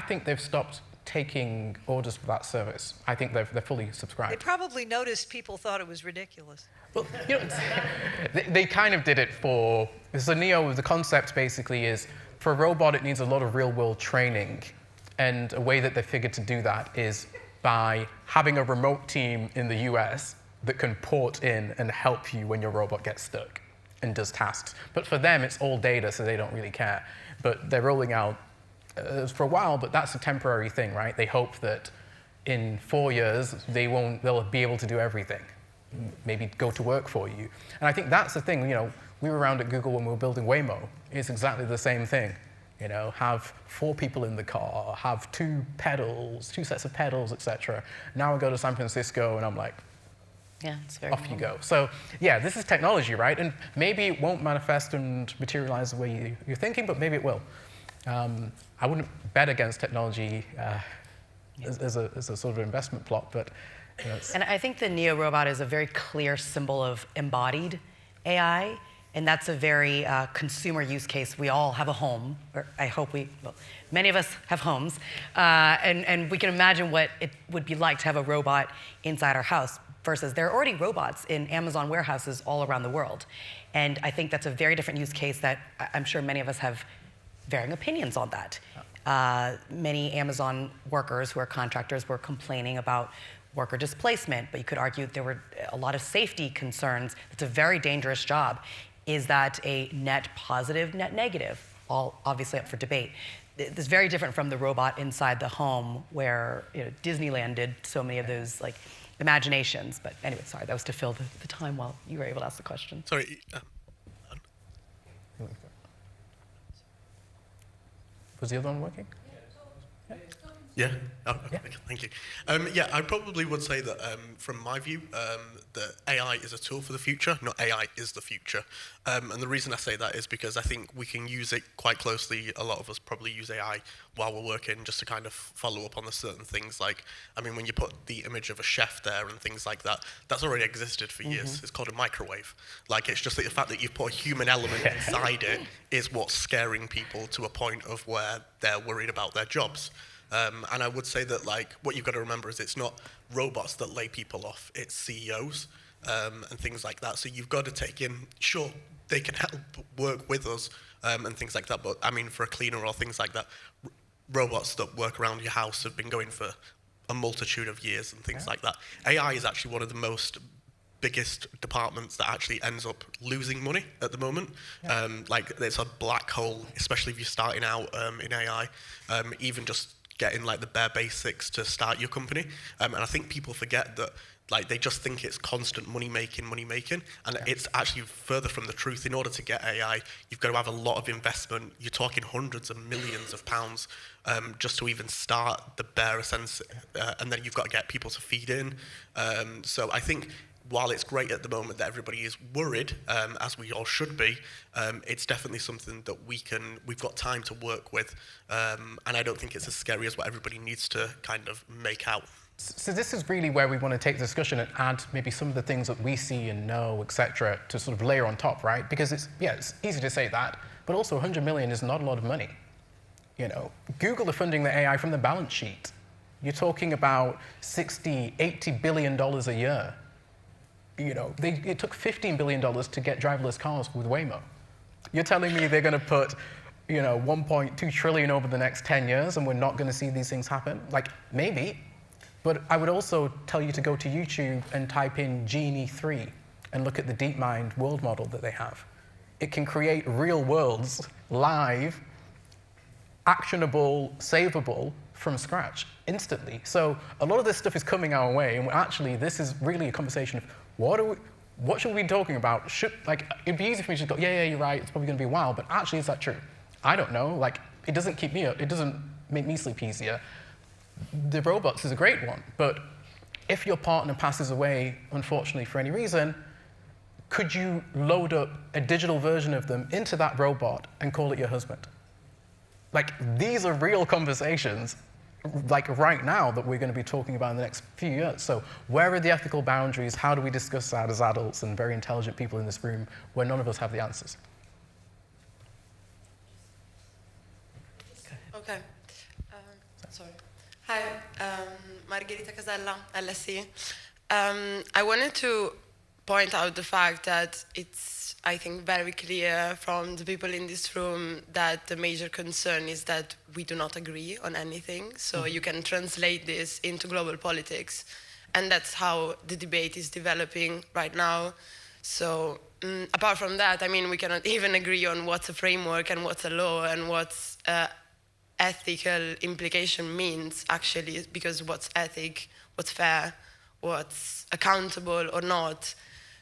think they've stopped taking orders for that service. I think they're fully subscribed. They probably noticed people thought it was ridiculous. Well, they kind of did it for, so Neo, the concept basically is, for a robot it needs a lot of real-world training, and a way that they figured to do that is by having a remote team in the US that can port in and help you when your robot gets stuck and does tasks. But for them, it's all data, so they don't really care. But they're rolling out for a while, but that's a temporary thing, right? They hope that in 4 years, they'll be able to do everything. Maybe go to work for you. And I think that's the thing, we were around at Google when we were building Waymo. It's exactly the same thing. Have 4 people in the car, have 2 sets of pedals, etc. Now I go to San Francisco and I'm like, yeah, it's very off you go. So yeah, this is technology, right? And maybe it won't manifest and materialize the way you're thinking, but maybe it will. I wouldn't bet against technology as a sort of investment plot, but and I think the Neo robot is a very clear symbol of embodied AI, and that's a very consumer use case. We all have a home, or I hope many of us have homes, and we can imagine what it would be like to have a robot inside our house, versus there are already robots in Amazon warehouses all around the world. And I think that's a very different use case that I'm sure many of us have varying opinions on that. Many Amazon workers who are contractors were complaining about worker displacement, but you could argue there were a lot of safety concerns. It's a very dangerous job. Is that a net positive, net negative? All obviously up for debate. It's very different from the robot inside the home where Disneyland did so many of those imaginations. But anyway, sorry, that was to fill the time while you were able to ask the question. Sorry. Was the other one working? Yeah. Oh, okay. Thank you. Yeah, I probably would say that from my view, that AI is a tool for the future, not AI is the future. And the reason I say that is because I think we can use it quite closely. A lot of us probably use AI while we're working just to kind of follow up on the certain things. Like, I mean, when you put the image of a chef there and things like that, that's already existed for years. It's called a microwave. Like, it's just that the fact that you put a human element inside it is what's scaring people to a point of where they're worried about their jobs. And I would say that, like, what you've got to remember is it's not robots that lay people off, it's CEOs and things like that. So you've got to take in, sure, they can help work with us and things like that, but I mean, for a cleaner or things like that, robots that work around your house have been going for a multitude of years and things like that. AI is actually one of the biggest departments that actually ends up losing money at the moment. Like, it's a black hole, especially if you're starting out in AI, even just getting like the bare basics to start your company. And I think people forget that, like, they just think it's constant money making, and it's actually further from the truth. In order to get AI, you've got to have a lot of investment. You're talking hundreds of millions of pounds just to even start the bare sense, and then you've got to get people to feed in. So I think while it's great at the moment that everybody is worried, as we all should be, it's definitely something that we've got time to work with, and I don't think it's as scary as what everybody needs to kind of make out. So this is really where we want to take the discussion and add maybe some of the things that we see and know, etc., to sort of layer on top, right? Because it's easy to say that, but also 100 million is not a lot of money. Google are funding the AI from the balance sheet. You're talking about $60, $80 billion a year. It took $15 billion to get driverless cars with Waymo. You're telling me they're going to put, 1.2 trillion over the next 10 years and we're not going to see these things happen? Like, maybe. But I would also tell you to go to YouTube and type in Genie 3 and look at the DeepMind world model that they have. It can create real worlds, live, actionable, savable, from scratch instantly. So a lot of this stuff is coming our way, and actually this is really a conversation of what should we be talking about? It'd be easy for me to just go, yeah, you're right, it's probably going to be a while, but actually, is that true? I don't know. Like, it doesn't keep me up. It doesn't make me sleep easier. The robots is a great one, but if your partner passes away, unfortunately, for any reason, could you load up a digital version of them into that robot and call it your husband? Like, these are real conversations, like right now, that we're going to be talking about in the next few years. So where are the ethical boundaries? How do we discuss that as adults and very intelligent people in this room where none of us have the answers? Okay. Sorry. Hi, Margherita Casella, LSE. I wanted to point out the fact that it's, I think, very clear from the people in this room that the major concern is that we do not agree on anything. So you can translate this into global politics. And that's how the debate is developing right now. So apart from that, I mean, we cannot even agree on what's a framework and what's a law and what's ethical implication means, actually, because what's ethic, what's fair, what's accountable or not.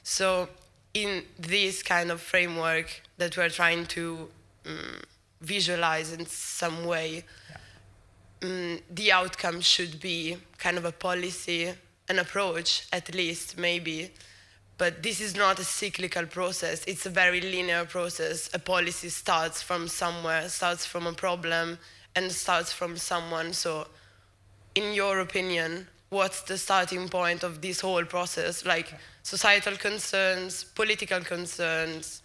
So in this kind of framework that we're trying to visualize in some way, the outcome should be kind of a policy, an approach, at least, maybe. But this is not a cyclical process. It's a very linear process. A policy starts from somewhere, starts from a problem, and starts from someone. So in your opinion, what's the starting point of this whole process? Like societal concerns, political concerns,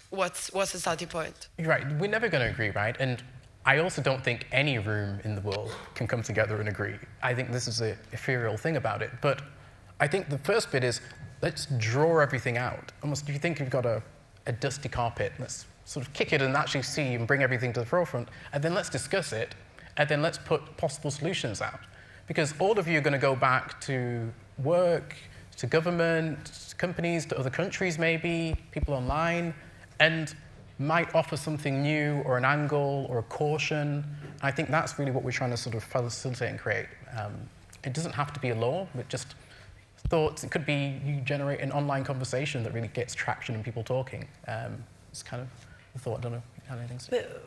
what's the starting point? You're right, we're never going to agree, right? And I also don't think any room in the world can come together and agree. I think this is an ethereal thing about it. But I think the first bit is, let's draw everything out. Almost, if you think you've got a dusty carpet, let's sort of kick it and actually see and bring everything to the forefront, and then let's discuss it, and then let's put possible solutions out. Because all of you are going to go back to work, to government, to companies, to other countries maybe, people online, and might offer something new or an angle or a caution. I think that's really what we're trying to sort of facilitate and create. It doesn't have to be a law, but just thoughts. It could be you generate an online conversation that really gets traction and people talking. It's kind of the thought. I don't know.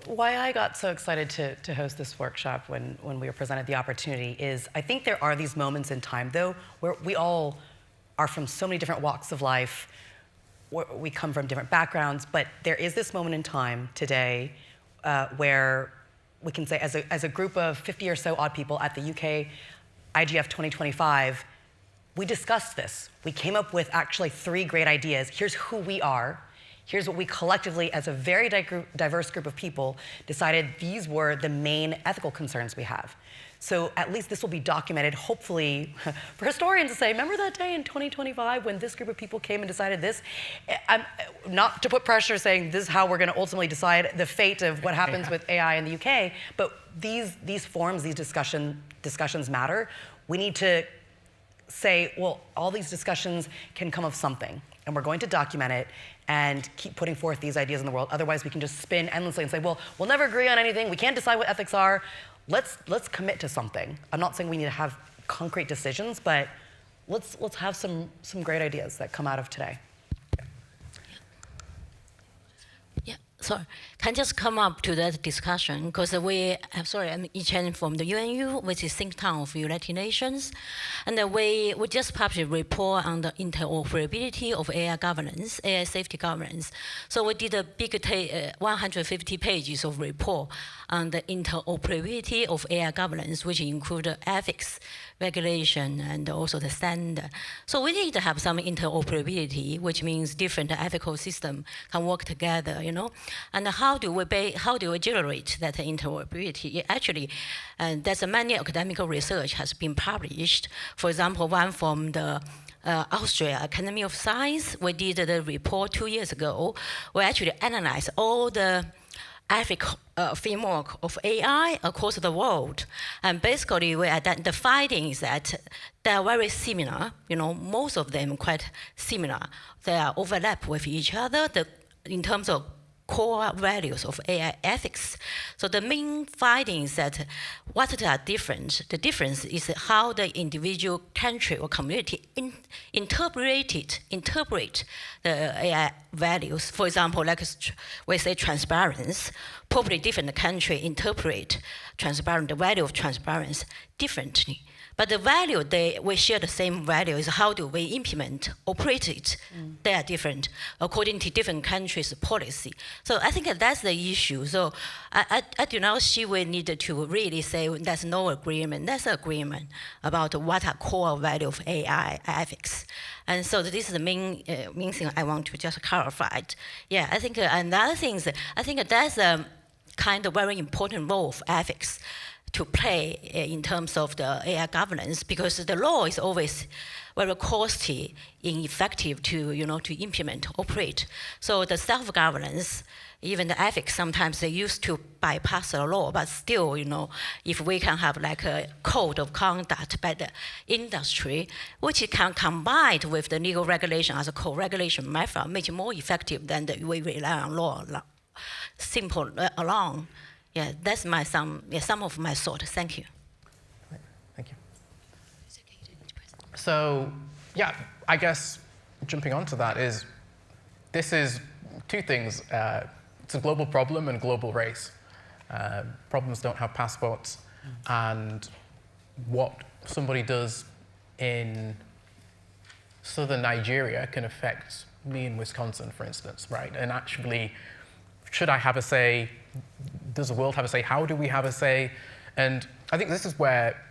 Why I got so excited to host this workshop when we were presented the opportunity is I think there are these moments in time, though, where we all are from so many different walks of life. We come from different backgrounds, but there is this moment in time today where we can say, as a group of 50 or so odd people at the UK IGF 2025, we discussed this. We came up with actually 3 great ideas. Here's who we are. Here's what we collectively, as a very diverse group of people, decided these were the main ethical concerns we have. So at least this will be documented, hopefully, for historians to say, remember that day in 2025 when this group of people came and decided this? Not to put pressure saying this is how we're going to ultimately decide the fate of what happens with AI in the UK, but these forums, these discussions matter. We need to say, well, all these discussions can come of something, and we're going to document it and keep putting forth these ideas in the world. Otherwise, we can just spin endlessly and say, well, we'll never agree on anything. We can't decide what ethics are. Let's commit to something. I'm not saying we need to have concrete decisions, but let's have some great ideas that come out of today. So can just come up to that discussion because I'm Yichen from the UNU, which is think tank of United Nations, and we just published a report on the interoperability of AI governance, AI safety governance. So we did a big 150 pages of report on the interoperability of AI governance, which include ethics, regulation, and also the standard. So we need to have some interoperability, which means different ethical systems can work together, you know. And how do we generate that interoperability? Actually, there's many academic research has been published. For example, one from the Austria Academy of Science, we did the report 2 years ago. We actually analyzed all the ethical framework of AI across the world. And basically, the findings that they are very similar. You know, most of them quite similar. They are overlap with each other in terms of core values of AI ethics. So the main findings that what are different, the difference is how the individual country or community interpret the AI values. For example, like we say transparency, probably different country interpret the value of transparency differently. But the value, we share the same value, is how do we implement, operate it. They are different according to different countries' policy. So I think that's the issue. So I do not see we need to really say there's no agreement. There's agreement about what are core value of AI ethics. And so this is the main thing I want to just clarify. Yeah, I think another thing is, I think that's a kind of very important role of ethics to play in terms of the AI governance, because the law is always very costly, ineffective to implement, operate. So the self-governance, even the ethics, sometimes they used to bypass the law, but still, if we can have like a code of conduct by the industry, which can combine with the legal regulation as a co-regulation method, make it more effective than we rely on law simple alone. Yeah, that's some of my thought. Thank you. Thank you. So, yeah, I guess jumping onto that this is two things. It's a global problem and global race. Problems don't have passports, and what somebody does in southern Nigeria can affect me in Wisconsin, for instance, right? And actually, should I have a say? Does the world have a say? How do we have a say? And I think this is where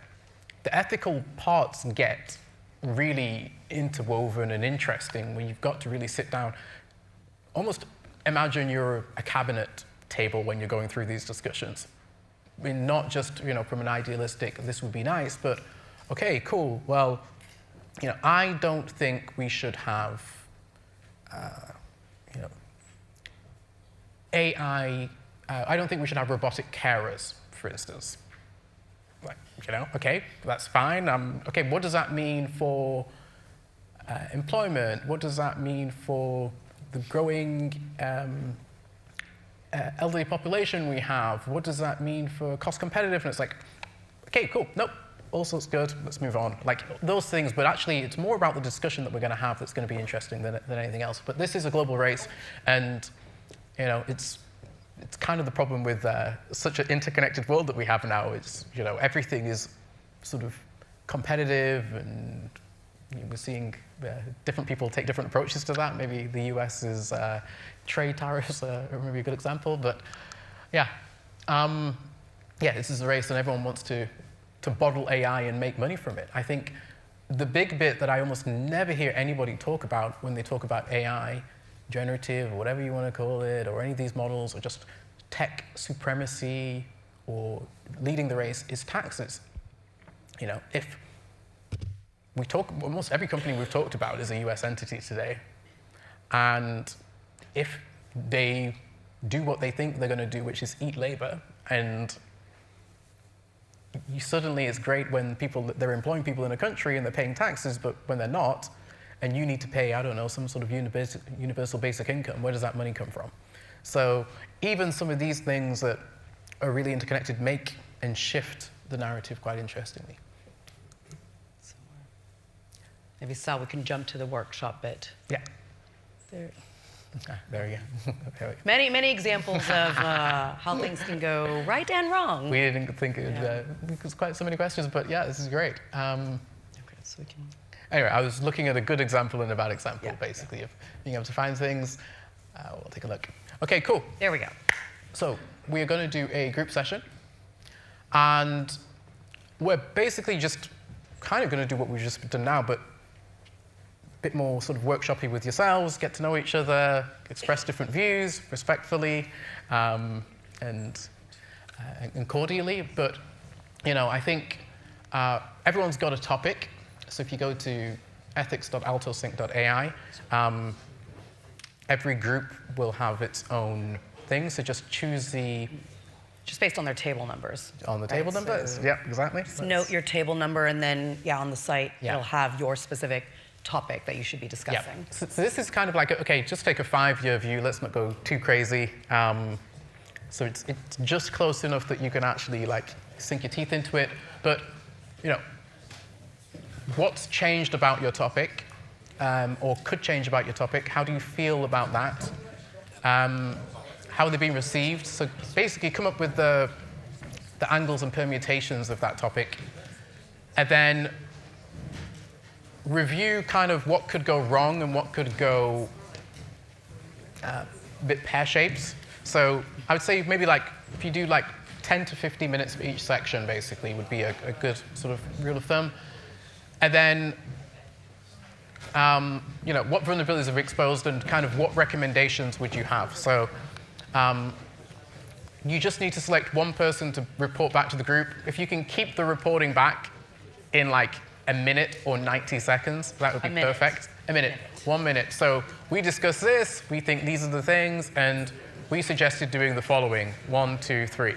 the ethical parts get really interwoven and interesting, when you've got to really sit down. Almost imagine you're a cabinet table when you're going through these discussions. I mean, not just from an idealistic, this would be nice, but okay, cool. Well, I don't think we should have AI. I don't think we should have robotic carers, for instance. Like, okay, that's fine. Okay, what does that mean for employment? What does that mean for the growing elderly population we have? What does that mean for cost competitiveness? Like, okay, cool. Nope, all sorts good. Let's move on. Like those things, but actually, it's more about the discussion that we're going to have that's going to be interesting than anything else. But this is a global race, and it's kind of the problem with such an interconnected world that we have now. It's, everything is sort of competitive, and we're seeing different people take different approaches to that. Maybe the US's trade tariffs are maybe a good example, but yeah. This is a race, and everyone wants to bottle AI and make money from it. I think the big bit that I almost never hear anybody talk about when they talk about AI, generative, or whatever you want to call it, or any of these models, or just tech supremacy, or leading the race, is taxes. If we talk, almost every company we've talked about is a US entity today, and if they do what they think they're going to do, which is eat labor, and suddenly it's great when they're employing people in a country and they're paying taxes, but when they're not, and you need to pay, I don't know, some sort of universal basic income, where does that money come from? So even some of these things that are really interconnected make and shift the narrative quite interestingly. So, maybe, Sal, we can jump to the workshop bit. Yeah. There we go. Many examples of how things can go right and wrong. We didn't think it was quite so many questions, but yeah, this is great. Okay, so we can... Anyway, I was looking at a good example and a bad example, basically, of being able to find things. We'll take a look. Okay, cool. There we go. So we are going to do a group session, and we're basically just kind of going to do what we've just done now, but a bit more sort of workshoppy with yourselves, get to know each other, express different views respectfully and cordially. But I think everyone's got a topic. So if you go to ethics.altosync.ai, every group will have its own thing. So just choose just based on their table numbers. On the table numbers, yeah, exactly. Just note your table number, and then, on the site, it'll have your specific topic that you should be discussing? Yeah. So this is kind of like, okay, just take a 5-year view. Let's not go too crazy. So it's just close enough that you can actually like sink your teeth into it. But what's changed about your topic, or could change about your topic? How do you feel about that? How are they being received? So basically, come up with the angles and permutations of that topic, and then review kind of what could go wrong and what could go a bit pear-shaped. So I would say maybe like if you do like 10 to 15 minutes for each section, basically, would be a good sort of rule of thumb. And then, what vulnerabilities have exposed and kind of what recommendations would you have? So you just need to select one person to report back to the group. If you can keep the reporting back in like a minute or 90 seconds, that would be perfect. A minute. 1 minute. So we discussed this, we think these are the things, and we suggested doing the following. 1, 2, 3.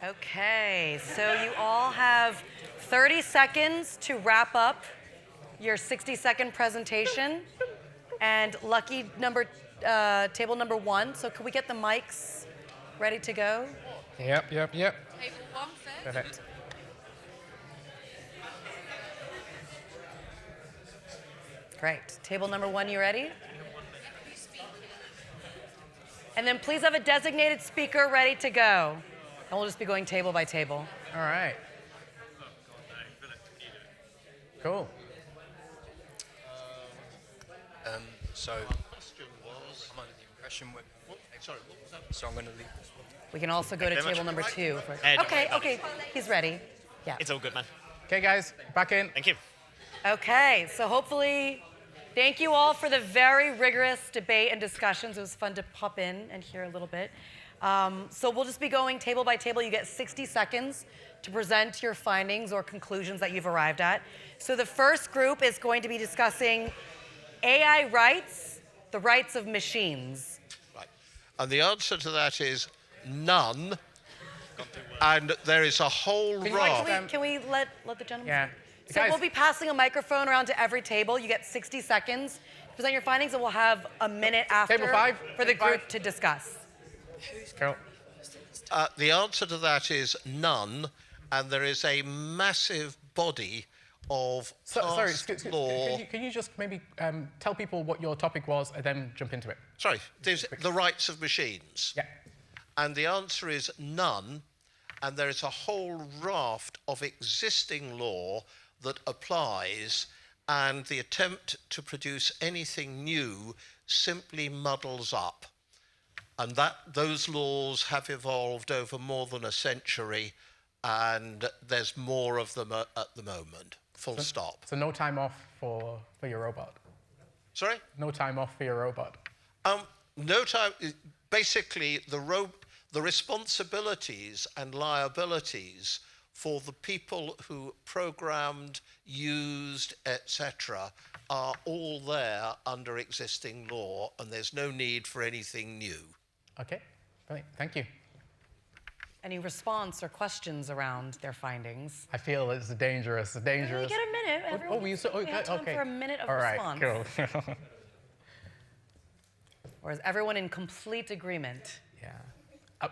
Okay, so you all have 30 seconds to wrap up your 60-second presentation. And lucky table number 1. So can we get the mics ready to go? Yep. Table 1 first. Perfect. Great. Table number 1, you ready? And then please have a designated speaker ready to go. And we'll just be going table by table. All right. Cool. So, question was, I'm under the impression sorry, what was that? So I'm going to leave this one. We can also go to table number 2. Okay, he's ready. Yeah. It's all good, man. Okay, guys, back in. Thank you. Okay, so hopefully, thank you all for the very rigorous debate and discussions. It was fun to pop in and hear a little bit. So we'll just be going table by table. You get 60 seconds to present your findings or conclusions that you've arrived at. So the first group is going to be discussing AI rights, the rights of machines. Right. And the answer to that is none. And there is a whole raft. Can we let the gentleman? Yeah. So we'll be passing a microphone around to every table. You get 60 seconds to present your findings, and we'll have a minute after Table 5? for the group to discuss. Cool. The answer to that is none, and there is a massive body of Sorry, law. can you just maybe tell people what your topic was and then jump into it? Sorry, there's the rights of machines. Yeah. And the answer is none, and there is a whole raft of existing law that applies, and the attempt to produce anything new simply muddles up. And those laws have evolved over more than a century, and there's more of them at the moment. Full stop. So no time off for your robot? Sorry? No time off for your robot? No time. Basically, the responsibilities and liabilities for the people who programmed, used, etc., are all there under existing law, and there's no need for anything new. Okay, brilliant. Thank you. Any response or questions around their findings? I feel it's dangerous. You get a minute. Everyone, we have time for a minute of response. All right, cool. Or is everyone in complete agreement? Yeah.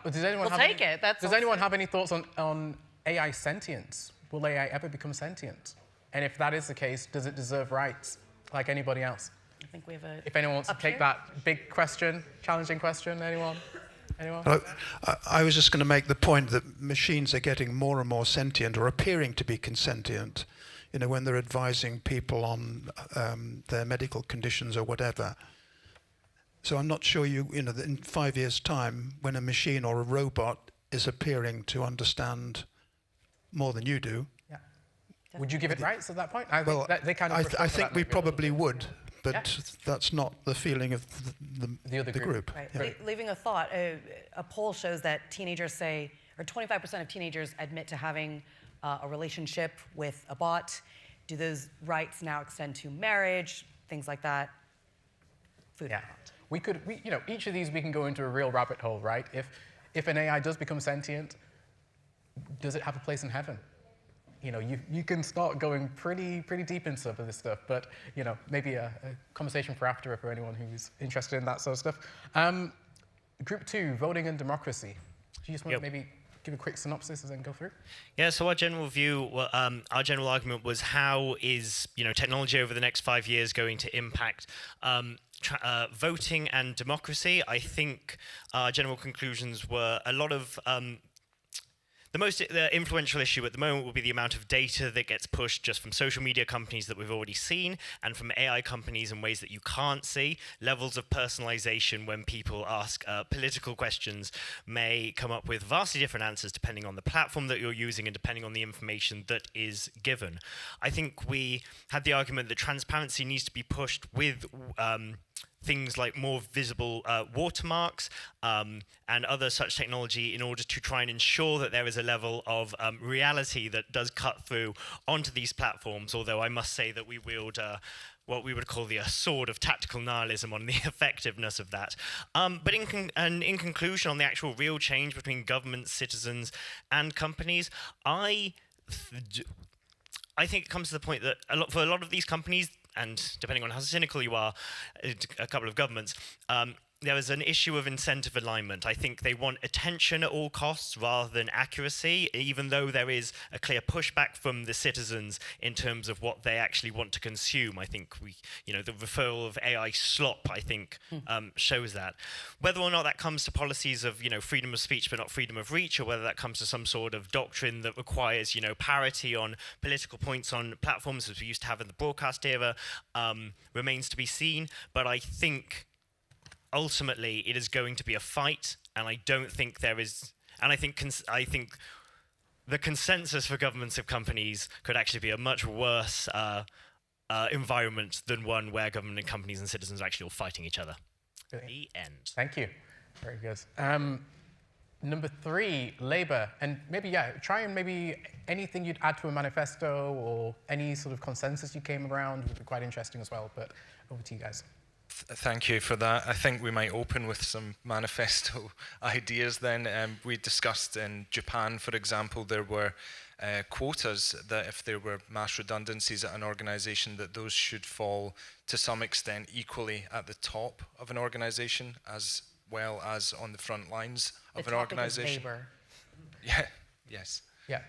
Does anyone take it. Does anyone have any thoughts on AI sentience? Will AI ever become sentient? And if that is the case, does it deserve rights like anybody else? I think we have a... If anyone wants to take that big question, challenging question, anyone? I was just going to make the point that machines are getting more and more sentient, or appearing to be consentient, when they're advising people on their medical conditions or whatever. So I'm not sure that in 5 years' time, when a machine or a robot is appearing to understand more than you do. Yeah. Would you give it rights at that point? I think we probably would. But yeah. That's not the feeling of the group. Right. Yeah. Leaving a thought, a poll shows that teenagers say, or 25% of teenagers admit to having a relationship with a bot. Do those rights now extend to marriage, things like that? Food. Yeah. Each of these we can go into a real rabbit hole, right? If an AI does become sentient, does it have a place in heaven? you can start going pretty deep into some of this stuff, but maybe a conversation for after for anyone who's interested in that sort of stuff. Group 2, voting and democracy. Do you just want to maybe give a quick synopsis and then go through? Yeah, so our general view, our general argument was how is technology over the next 5 years going to impact voting and democracy. I think our general conclusions were a lot of the influential issue at the moment will be the amount of data that gets pushed just from social media companies that we've already seen and from AI companies in ways that you can't see. Levels of personalization when people ask political questions may come up with vastly different answers depending on the platform that you're using and depending on the information that is given. I think we had the argument that transparency needs to be pushed with things like more visible watermarks and other such technology in order to try and ensure that there is a level of reality that does cut through onto these platforms, although I must say that we wield what we would call the sword of tactical nihilism on the effectiveness of that. But in conclusion, on the actual real change between governments, citizens, and companies, I think it comes to the point that for a lot of these companies, and depending on how cynical you are, a couple of governments, there is an issue of incentive alignment. I think they want attention at all costs rather than accuracy, even though there is a clear pushback from the citizens in terms of what they actually want to consume. I think the referral of AI slop, I think, shows that. Whether or not that comes to policies of, freedom of speech but not freedom of reach, or whether that comes to some sort of doctrine that requires, parity on political points on platforms as we used to have in the broadcast era, remains to be seen. But I think ultimately, it is going to be a fight, and I don't think there is. And I think the consensus for governments of companies could actually be a much worse environment than one where government and companies and citizens are actually all fighting each other. The end. Thank you. Very good. Number 3, Labour, and maybe try and maybe anything you'd add to a manifesto or any sort of consensus you came around would be quite interesting as well. But over to you guys. Thank you for that. I think we might open with some manifesto ideas then. We discussed in Japan, for example, there were quotas that if there were mass redundancies at an organization, that those should fall to some extent equally at the top of an organization as well as on the front lines of an organization. Labor. Yeah, yes. Yeah.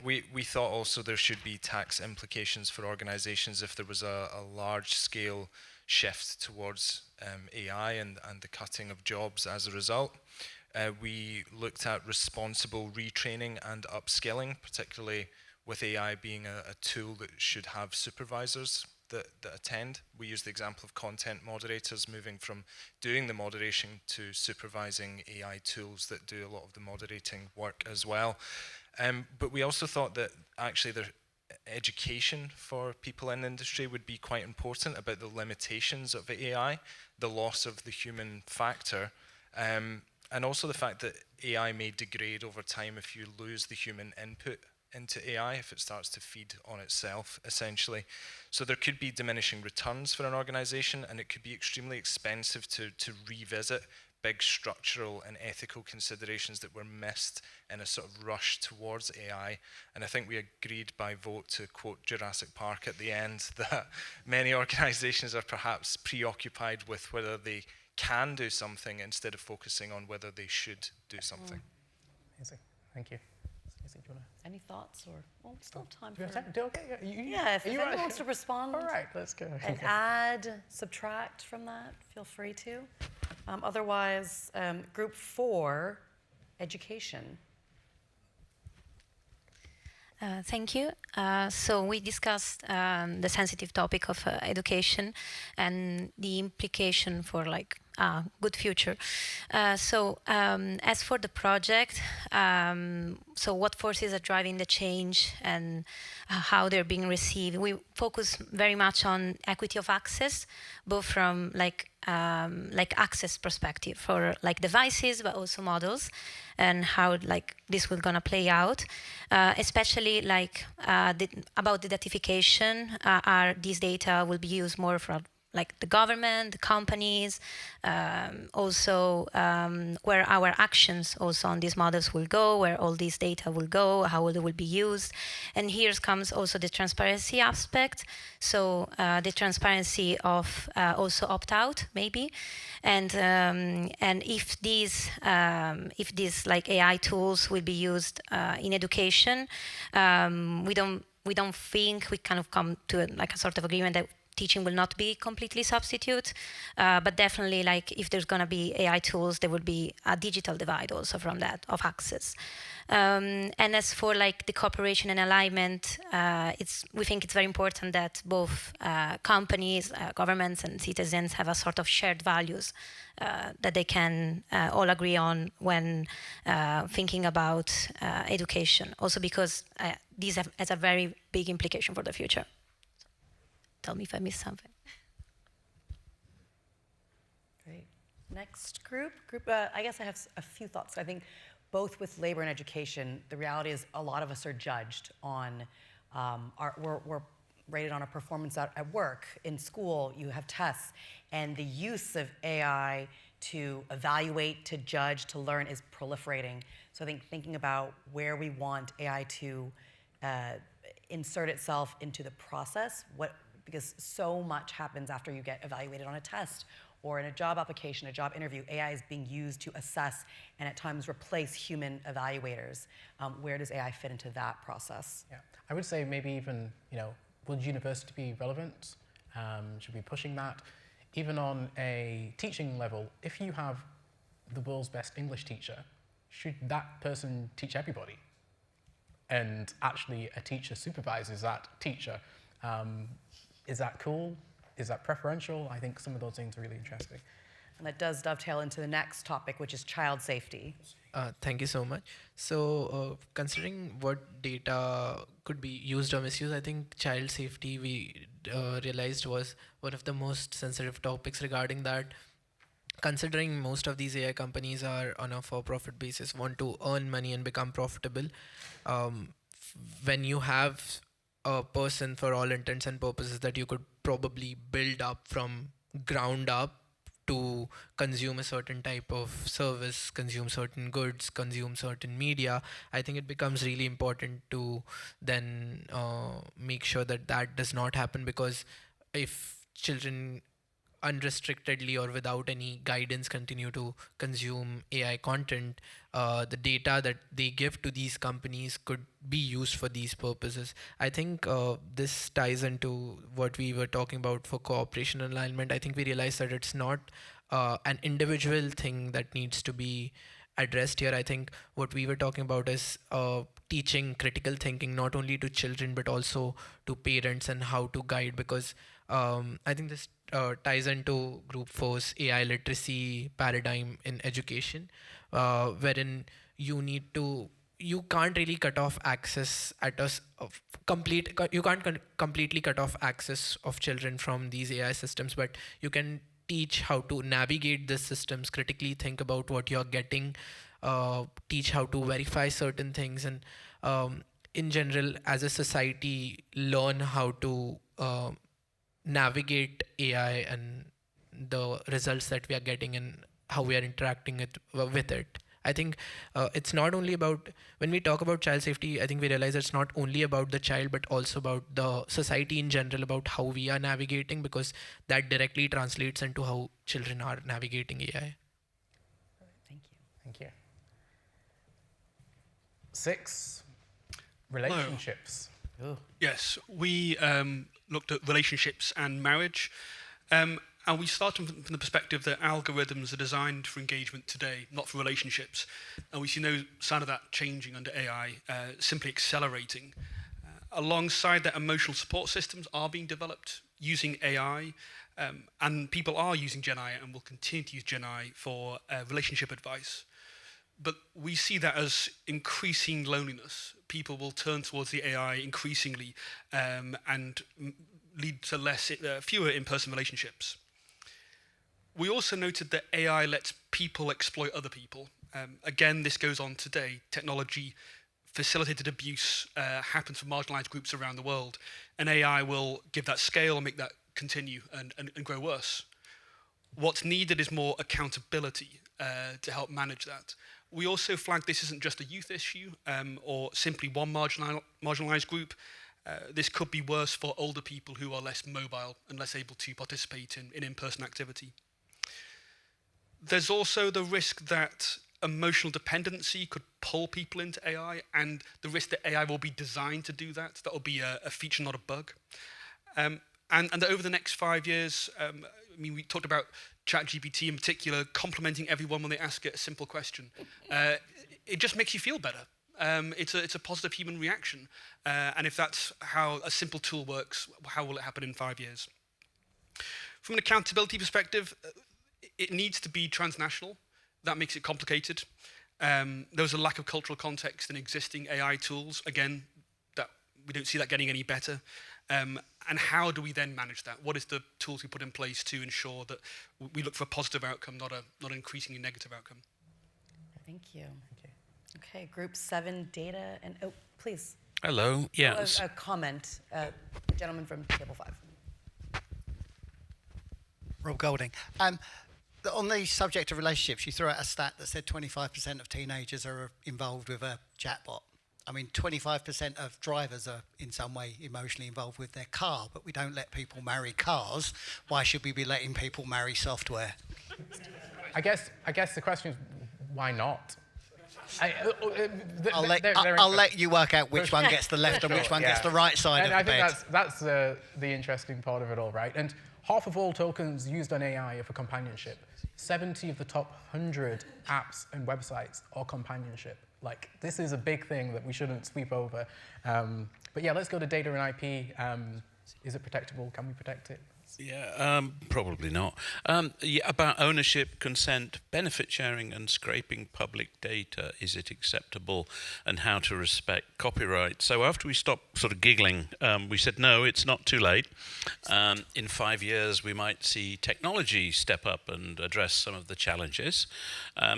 We thought also there should be tax implications for organizations if there was a large-scale shift towards AI and the cutting of jobs as a result. We looked at responsible retraining and upskilling, particularly with AI being a tool that should have supervisors that attend. We used the example of content moderators moving from doing the moderation to supervising AI tools that do a lot of the moderating work as well. But we also thought that actually the education for people in the industry would be quite important about the limitations of AI, the loss of the human factor, and also the fact that AI may degrade over time if you lose the human input into AI, if it starts to feed on itself, essentially. So there could be diminishing returns for an organization, and it could be extremely expensive to revisit big structural and ethical considerations that were missed in a sort of rush towards AI. And I think we agreed by vote to quote Jurassic Park at the end that many organizations are perhaps preoccupied with whether they can do something instead of focusing on whether they should do something. Amazing. Thank you. Any thoughts or still time for? if anyone wants to respond. All right, let's go. And add, subtract from that, feel free to. Otherwise, group 4, education. Thank you. So we discussed the sensitive topic of education and the implication for good future. So as for the project, so what forces are driving the change and how they're being received? We focus very much on equity of access, both from access perspective for devices, but also models, and how this will gonna play out, especially about the datification. These data will be used more for like the government, the companies, also where our actions also on these models will go, where all these data will go, how they will be used. And here comes also the transparency aspect. So the transparency of also opt-out, maybe. And if these like AI tools will be used in education, we don't think we kind of come to like a sort of agreement that teaching will not be completely substitute, but definitely like if there's going to be AI tools, there will be a digital divide also from that of access. And as for like the cooperation and alignment, we think it's very important that both companies, governments and citizens have a sort of shared values that they can all agree on when thinking about education. Also because these has a very big implication for the future. Tell me if I missed something. Great. Next group, I guess I have a few thoughts. I think both with labor and education, the reality is a lot of us are judged on, we're rated on a performance at work. In school, you have tests, and the use of AI to evaluate, to judge, to learn is proliferating. So I think thinking about where we want AI to insert itself into the process, because so much happens after you get evaluated on a test or in a job application, a job interview. AI is being used to assess and at times replace human evaluators. Where does AI fit into that process? Yeah, I would say maybe even, would university be relevant? Should we be pushing that? Even on a teaching level, if you have the world's best English teacher, should that person teach everybody? And actually a teacher supervises that teacher. Is that cool? Is that preferential? I think some of those things are really interesting. And that does dovetail into the next topic, which is child safety. Thank you so much. So considering what data could be used or misused, I think child safety we realized was one of the most sensitive topics regarding that. Considering most of these AI companies are on a for-profit basis, want to earn money and become profitable, when you have a person for all intents and purposes that you could probably build up from ground up to consume a certain type of service, consume certain goods, consume certain media, I think it becomes really important to then make sure that that does not happen, because if children unrestrictedly or without any guidance continue to consume AI content, the data that they give to these companies could be used for these purposes. I think this ties into what we were talking about for cooperation and alignment. I think we realized that it's not an individual thing that needs to be addressed here. I think what we were talking about is teaching critical thinking not only to children but also to parents and how to guide, because I think this ties into Group 4's AI literacy paradigm in education, wherein you can't really cut off access you can't completely cut off access of children from these AI systems, but you can teach how to navigate the systems, critically think about what you're getting, teach how to verify certain things, and in general, as a society, learn how to navigate AI and the results that we are getting and how we are interacting with it. I think it's not only about, when we talk about child safety, I think we realize it's not only about the child but also about the society in general, about how we are navigating, because that directly translates into how children are navigating AI. Thank you. Thank you. 6, relationships. Yes, we looked at relationships and marriage. And we started from the perspective that algorithms are designed for engagement today, not for relationships. And we see no sign of that changing under AI, simply accelerating. Alongside that, emotional support systems are being developed using AI, and people are using Gen AI and will continue to use Gen AI for relationship advice. But we see that as increasing loneliness. People will turn towards the AI increasingly and lead to fewer in-person relationships. We also noted that AI lets people exploit other people. Again, this goes on today. Technology facilitated abuse happens for marginalized groups around the world, and AI will give that scale and make that continue and grow worse. What's needed is more accountability to help manage that. We also flag this isn't just a youth issue or simply one marginalised group. This could be worse for older people who are less mobile and less able to participate in in-person activity. There's also the risk that emotional dependency could pull people into AI, and the risk that AI will be designed to do that. That will be a feature, not a bug. And that over the next 5 years, I mean, we talked about ChatGPT in particular, complimenting everyone when they ask it a simple question. It just makes you feel better. It's a positive human reaction. And if that's how a simple tool works, how will it happen in 5 years? From an accountability perspective, it needs to be transnational. That makes it complicated. There's a lack of cultural context in existing AI tools. Again, that we don't see that getting any better. And how do we then manage that? What is the tools we put in place to ensure that we look for a positive outcome, not an increasingly negative outcome? Thank you. Okay, group 7 data and please. Hello. Yes. A comment, gentleman from table 5. Rob Golding. On the subject of relationships, you threw out a stat that said 25% of teenagers are involved with a chatbot. I mean, 25% of drivers are in some way emotionally involved with their car, but we don't let people marry cars. Why should we be letting people marry software? I guess the question is, why not? I'll let you work out which one gets the left and which one gets the right side of the bed. I think that's the interesting part of it all, right? And half of all tokens used on AI are for companionship. 70 of the top 100 apps and websites are companionship. Like, this is a big thing that we shouldn't sweep over. But yeah, let's go to data and IP. Is it protectable? Can we protect it? Yeah, probably not. Yeah, about ownership, consent, benefit sharing and scraping public data, is it acceptable, and how to respect copyright? So after we stopped sort of giggling, we said, no, it's not too late. In 5 years, we might see technology step up and address some of the challenges.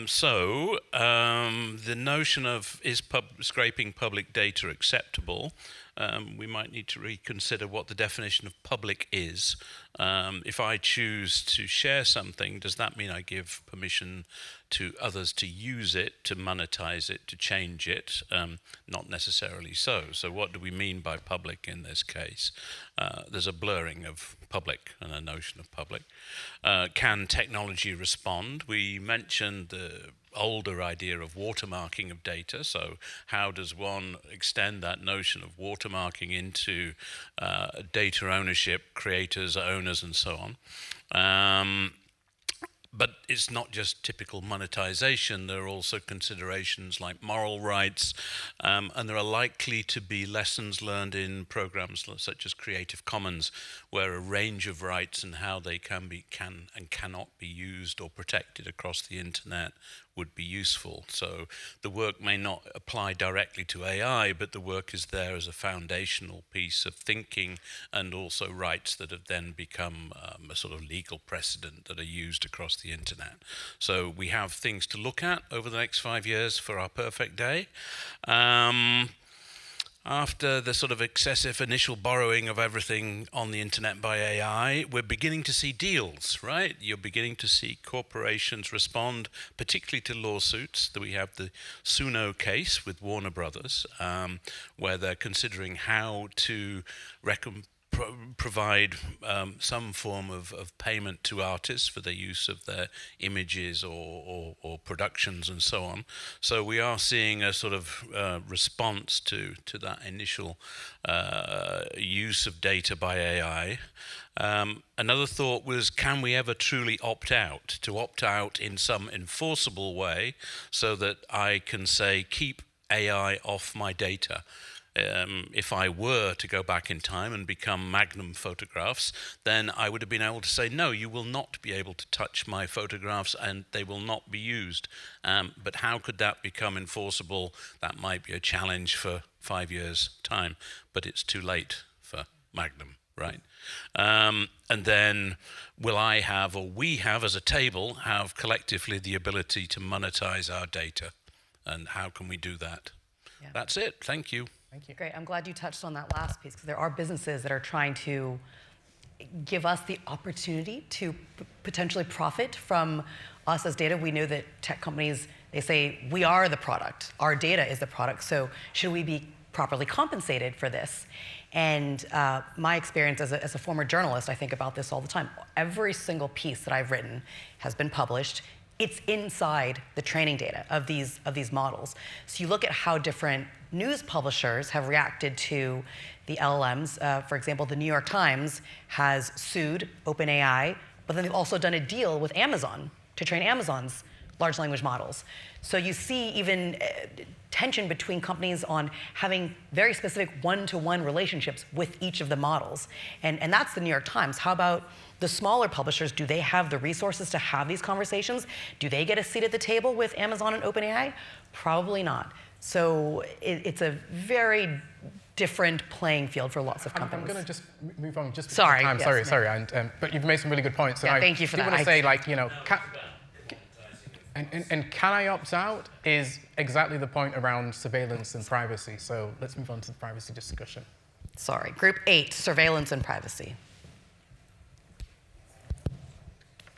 So the notion of is scraping public data acceptable? We might need to reconsider what the definition of public is. If I choose to share something, does that mean I give permission to others to use it, to monetize it, to change it? Not necessarily so. So what do we mean by public in this case? There's a blurring of public and a notion of public. Can technology respond? We mentioned the older idea of watermarking of data. So how does one extend that notion of watermarking into data ownership, creators, owners, and so on? But it's not just typical monetization. There are also considerations like moral rights, and there are likely to be lessons learned in programs such as Creative Commons, where a range of rights and how they can and cannot be used or protected across the internet would be useful. So the work may not apply directly to AI, but the work is there as a foundational piece of thinking and also rights that have then become a sort of legal precedent that are used across the internet. So we have things to look at over the next 5 years for our perfect day. After the sort of excessive initial borrowing of everything on the internet by AI, we're beginning to see deals, right? You're beginning to see corporations respond, particularly to lawsuits. We have the Suno case with Warner Brothers, where they're considering how to provide some form of payment to artists for the use of their images or productions and so on. So we are seeing a sort of response to that initial use of data by AI. Another thought was, can we ever truly opt out? To opt out in some enforceable way so that I can say, keep AI off my data. If I were to go back in time and become Magnum Photographs, then I would have been able to say, no, you will not be able to touch my photographs and they will not be used. But how could that become enforceable? That might be a challenge for 5 years' time, but it's too late for Magnum, right? And then will I have, or we have as a table, have collectively the ability to monetize our data? And how can we do that? Yeah. That's it. Thank you. Thank you. Great. I'm glad you touched on that last piece, because there are businesses that are trying to give us the opportunity to potentially profit from us as data. We know that tech companies, they say, we are the product, our data is the product, so should we be properly compensated for this? And my experience as a former journalist, I think about this all the time. Every single piece that I've written has been published. It's inside the training data of these models. So you look at how different news publishers have reacted to the LLMs. For example, the New York Times has sued OpenAI, but then they've also done a deal with Amazon to train Amazon's large language models. So you see even tension between companies on having very specific one-to-one relationships with each of the models. And that's the New York Times. How about the smaller publishers? Do they have the resources to have these conversations? Do they get a seat at the table with Amazon and OpenAI? Probably not. So it's a very different playing field for lots of companies. I'm going to just move on just sorry, time. Yes, sorry. And, but you've made some really good points. Yeah, and thank you for that. I want to say, like, you know, and can I opt out is exactly the point around surveillance and privacy. So let's move on to the privacy discussion. Sorry, Group 8, surveillance and privacy.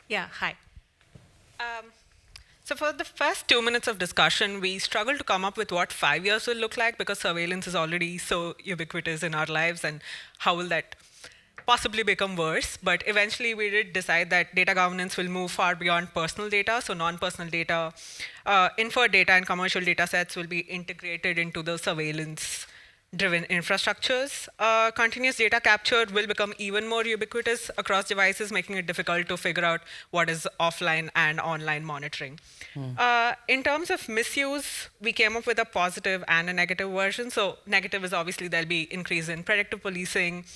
Yeah, hi. So for the first 2 minutes of discussion, we struggled to come up with what 5 years will look like because surveillance is already so ubiquitous in our lives, and how will that possibly become worse. But eventually we did decide that data governance will move far beyond personal data. So non-personal data, inferred data and commercial data sets will be integrated into the surveillance-driven infrastructures. Continuous data capture will become even more ubiquitous across devices, making it difficult to figure out what is offline and online monitoring. In terms of misuse, we came up with a positive and a negative version. So negative is obviously there'll be increase in predictive policing.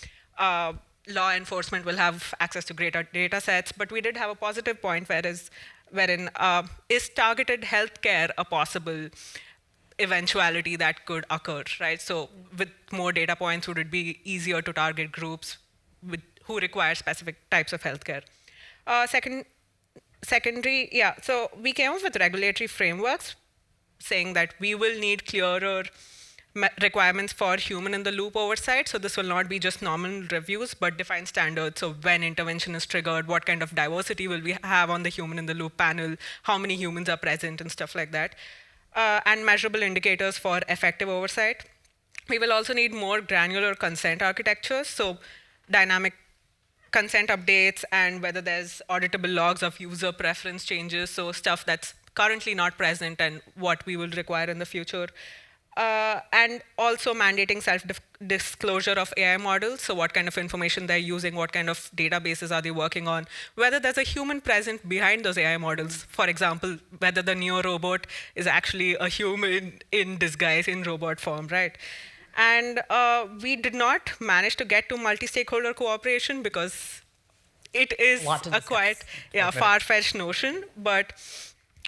Law enforcement will have access to greater data sets, but we did have a positive point wherein is targeted healthcare a possible eventuality that could occur, right? So with more data points, would it be easier to target groups who require specific types of healthcare? Secondary, yeah, so we came up with regulatory frameworks saying that we will need clearer requirements for human-in-the-loop oversight. So this will not be just normal reviews, but define standards. So when intervention is triggered, what kind of diversity will we have on the human-in-the-loop panel, how many humans are present, and stuff like that. And measurable indicators for effective oversight. We will also need more granular consent architectures, so dynamic consent updates and whether there's auditable logs of user preference changes, so stuff that's currently not present and what we will require in the future. And also mandating self-disclosure of AI models, so what kind of information they're using, what kind of databases are they working on, whether there's a human present behind those AI models. For example, whether the Neo robot is actually a human in disguise in robot form, right? And we did not manage to get to multi-stakeholder cooperation because it is a quite far-fetched notion, but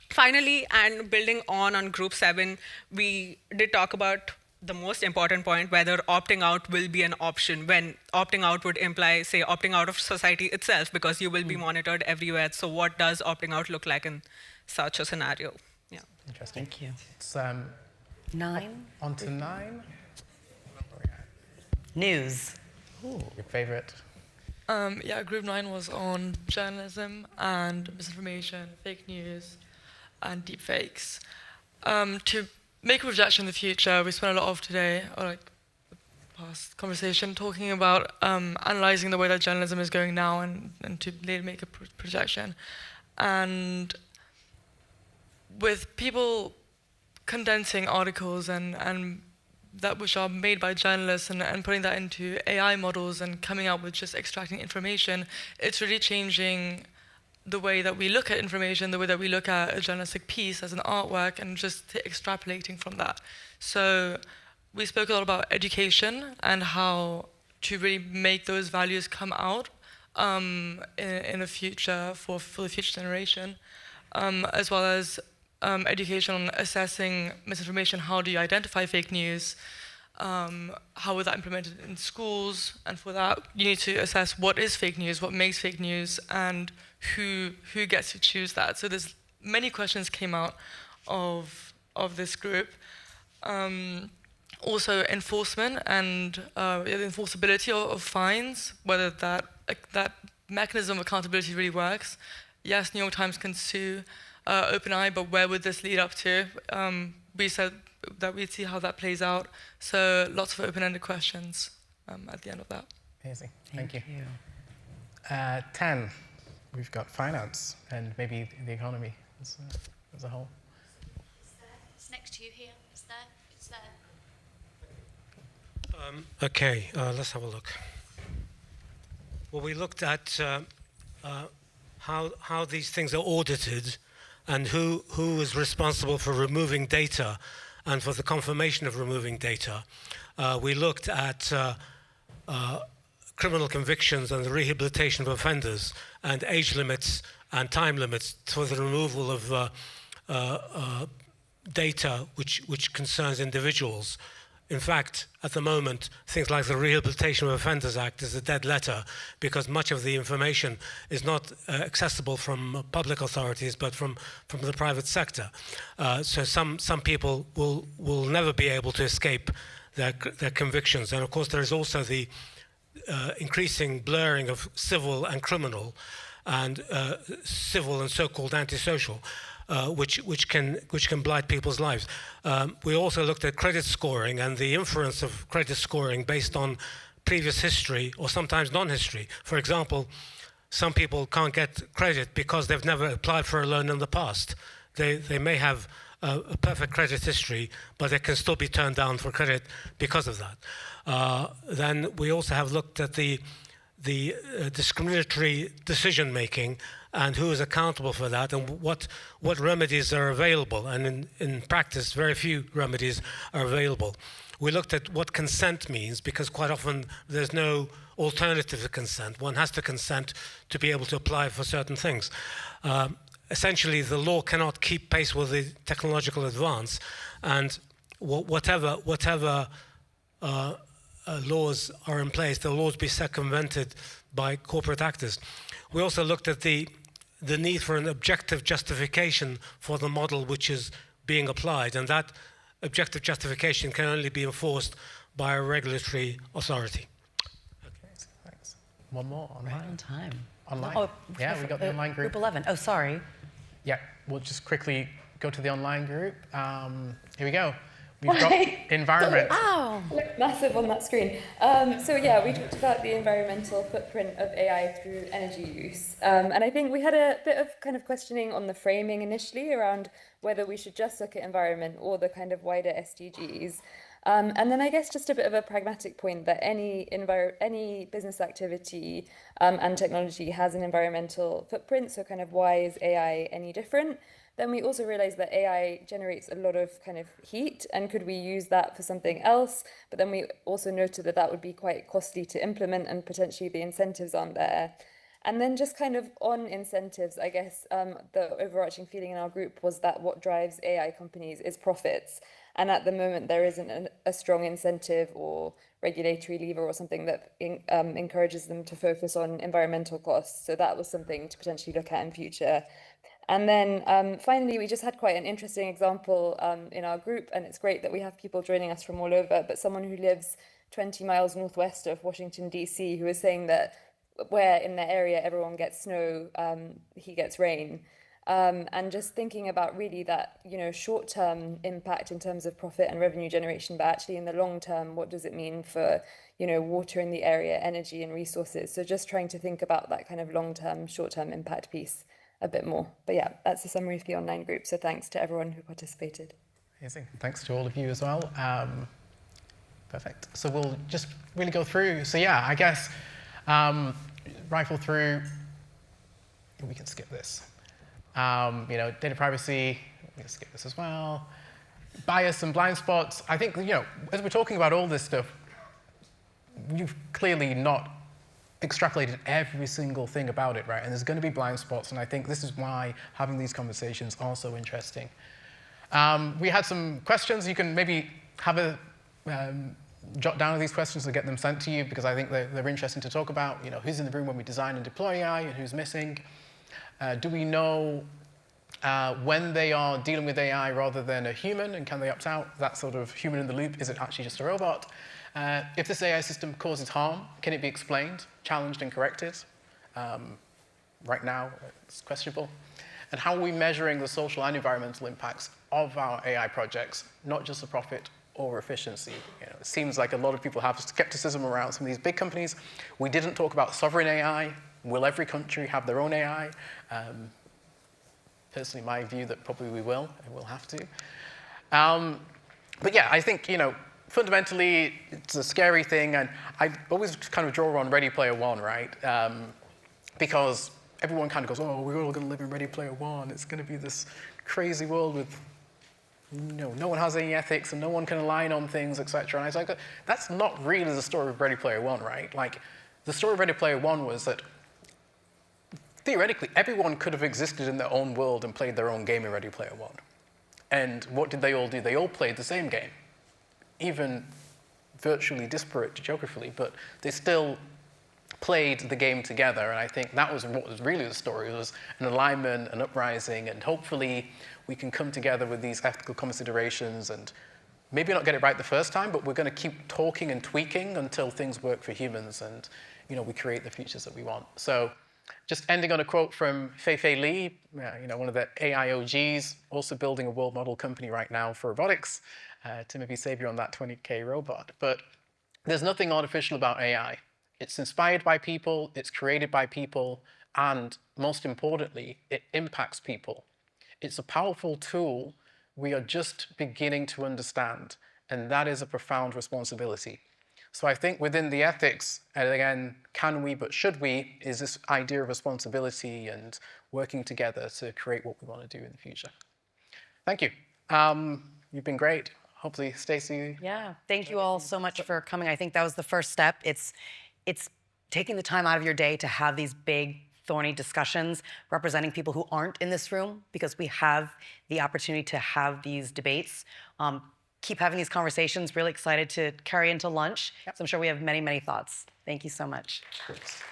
finally, and building on Group 7, we did talk about the most important point, whether opting out will be an option, when opting out would imply, say, opting out of society itself, because you will be monitored everywhere. So what does opting out look like in such a scenario? Yeah. Interesting. Thank you. It's, 9. On to 9. News. Ooh, your favorite? Yeah, Group 9 was on journalism and misinformation, fake news, and deepfakes. To make a projection in the future, we spent a lot of today, or like the past conversation, talking about analyzing the way that journalism is going now and to later make a projection. And with people condensing articles and that which are made by journalists and putting that into AI models and coming out with just extracting information, it's really changing the way that we look at information, the way that we look at a journalistic piece as an artwork, and just extrapolating from that. So we spoke a lot about education and how to really make those values come out in the future for the future generation, as well as education on assessing misinformation. How do you identify fake news? How was that implemented in schools? And for that, you need to assess what is fake news, what makes fake news, and who gets to choose that. So there's many questions came out of this group. Also enforcement and the enforceability of fines, whether that mechanism of accountability really works. Yes, New York Times can sue OpenAI, but where would this lead up to? We said that we'd see how that plays out. So lots of open-ended questions at the end of that. Amazing, thank you. 10, we've got finance and maybe the economy as a whole. It's next to you here. It's there. It's there. Okay, let's have a look. Well, we looked at how these things are audited and who is responsible for removing data and for the confirmation of removing data. We looked at criminal convictions and the rehabilitation of offenders and age limits and time limits for the removal of data which concerns individuals. In fact, at the moment, things like the Rehabilitation of Offenders Act is a dead letter because much of the information is not accessible from public authorities but from the private sector. So some people will never be able to escape their convictions. And of course, there is also the increasing blurring of civil and criminal and civil and so-called antisocial. Which can blight people's lives. We also looked at credit scoring and the inference of credit scoring based on previous history or sometimes non-history. For example, some people can't get credit because they've never applied for a loan in the past. They may have a perfect credit history, but they can still be turned down for credit because of that. Then we also have looked at the discriminatory decision making and who is accountable for that and what remedies are available. And in practice, very few remedies are available. We looked at what consent means because quite often there's no alternative to consent. One has to consent to be able to apply for certain things. Essentially, the law cannot keep pace with the technological advance, and whatever laws are in place, the laws be circumvented by corporate actors. We also looked at the need for an objective justification for the model which is being applied, and that objective justification can only be enforced by a regulatory authority. Okay, thanks. One more online. Right on time. Online? Oh, yeah, we got the online group. Group 11. Oh, sorry. Yeah, we'll just quickly go to the online group. Here we go. We've got environment. Oh, massive on that screen. So yeah, we talked about the environmental footprint of AI through energy use. And I think we had a bit of kind of questioning on the framing initially around whether we should just look at environment or the kind of wider SDGs. And then I guess just a bit of a pragmatic point that any business activity and technology has an environmental footprint. So kind of why is AI any different? Then we also realized that AI generates a lot of kind of heat, and could we use that for something else? But then we also noted that that would be quite costly to implement and potentially the incentives aren't there. And then just kind of on incentives, I guess the overarching feeling in our group was that what drives AI companies is profits. And at the moment, there isn't a strong incentive or regulatory lever or something that encourages them to focus on environmental costs. So that was something to potentially look at in future. And then finally, we just had quite an interesting example in our group, and it's great that we have people joining us from all over, but someone who lives 20 miles northwest of Washington, DC, who is saying that where in their area everyone gets snow, he gets rain. And just thinking about really that, short-term impact in terms of profit and revenue generation, but actually in the long term, what does it mean for, water in the area, energy and resources? So just trying to think about that kind of long-term, short-term impact piece a bit more. But yeah, that's a summary of the online group. So thanks to everyone who participated. Amazing. Thanks to all of you as well. Perfect. So we'll just really go through. So yeah, I guess rifle through. We can skip this. Data privacy. We can skip this as well. Bias and blind spots. I think as we're talking about all this stuff, you've clearly not extrapolated every single thing about it, right? And there's going to be blind spots, and I think this is why having these conversations are so interesting. We had some questions. You can maybe have a jot down these questions and get them sent to you, because I think they're interesting to talk about. Who's in the room when we design and deploy AI, and who's missing? Do we know When they are dealing with AI rather than a human, and can they opt out? That sort of human in the loop, is it actually just a robot? If this AI system causes harm, can it be explained, challenged, and corrected? Right now, it's questionable. And how are we measuring the social and environmental impacts of our AI projects, not just the profit or efficiency? You know, it seems like a lot of people have skepticism around some of these big companies. We didn't talk about sovereign AI. Will every country have their own AI? Personally, my view that probably we will, and we'll have to. But yeah, I think, you know, fundamentally, it's a scary thing, and I always kind of draw on Ready Player One, right? Because everyone kind of goes, oh, we're all going to live in Ready Player One. It's going to be this crazy world with, you know, no one has any ethics and no one can align on things, etc. And I was like, that's not really the story of Ready Player One, right? Like, the story of Ready Player One was that theoretically, everyone could have existed in their own world and played their own game in Ready Player One. And what did they all do? They all played the same game, even virtually disparate geographically, but they still played the game together. And I think that was what was really the story, was an alignment, an uprising, and hopefully we can come together with these ethical considerations and maybe not get it right the first time, but we're going to keep talking and tweaking until things work for humans and, you know, we create the futures that we want. So just ending on a quote from Fei-Fei Li, you know, one of the AI OGs, also building a world model company right now for robotics to maybe save you on that 20K robot. But there's nothing artificial about AI. It's inspired by people, it's created by people, and most importantly, it impacts people. It's a powerful tool we are just beginning to understand, and that is a profound responsibility. So I think within the ethics, and again, can we but should we, is this idea of responsibility and working together to create what we want to do in the future. Thank you. You've been great. Hopefully, Stacey. Yeah, thank you all so much for coming. I think that was the first step. It's taking the time out of your day to have these big, thorny discussions, representing people who aren't in this room, because we have the opportunity to have these debates. Keep having these conversations. Really excited to carry into lunch. Yep. So I'm sure we have many, many thoughts. Thank you so much. Thanks.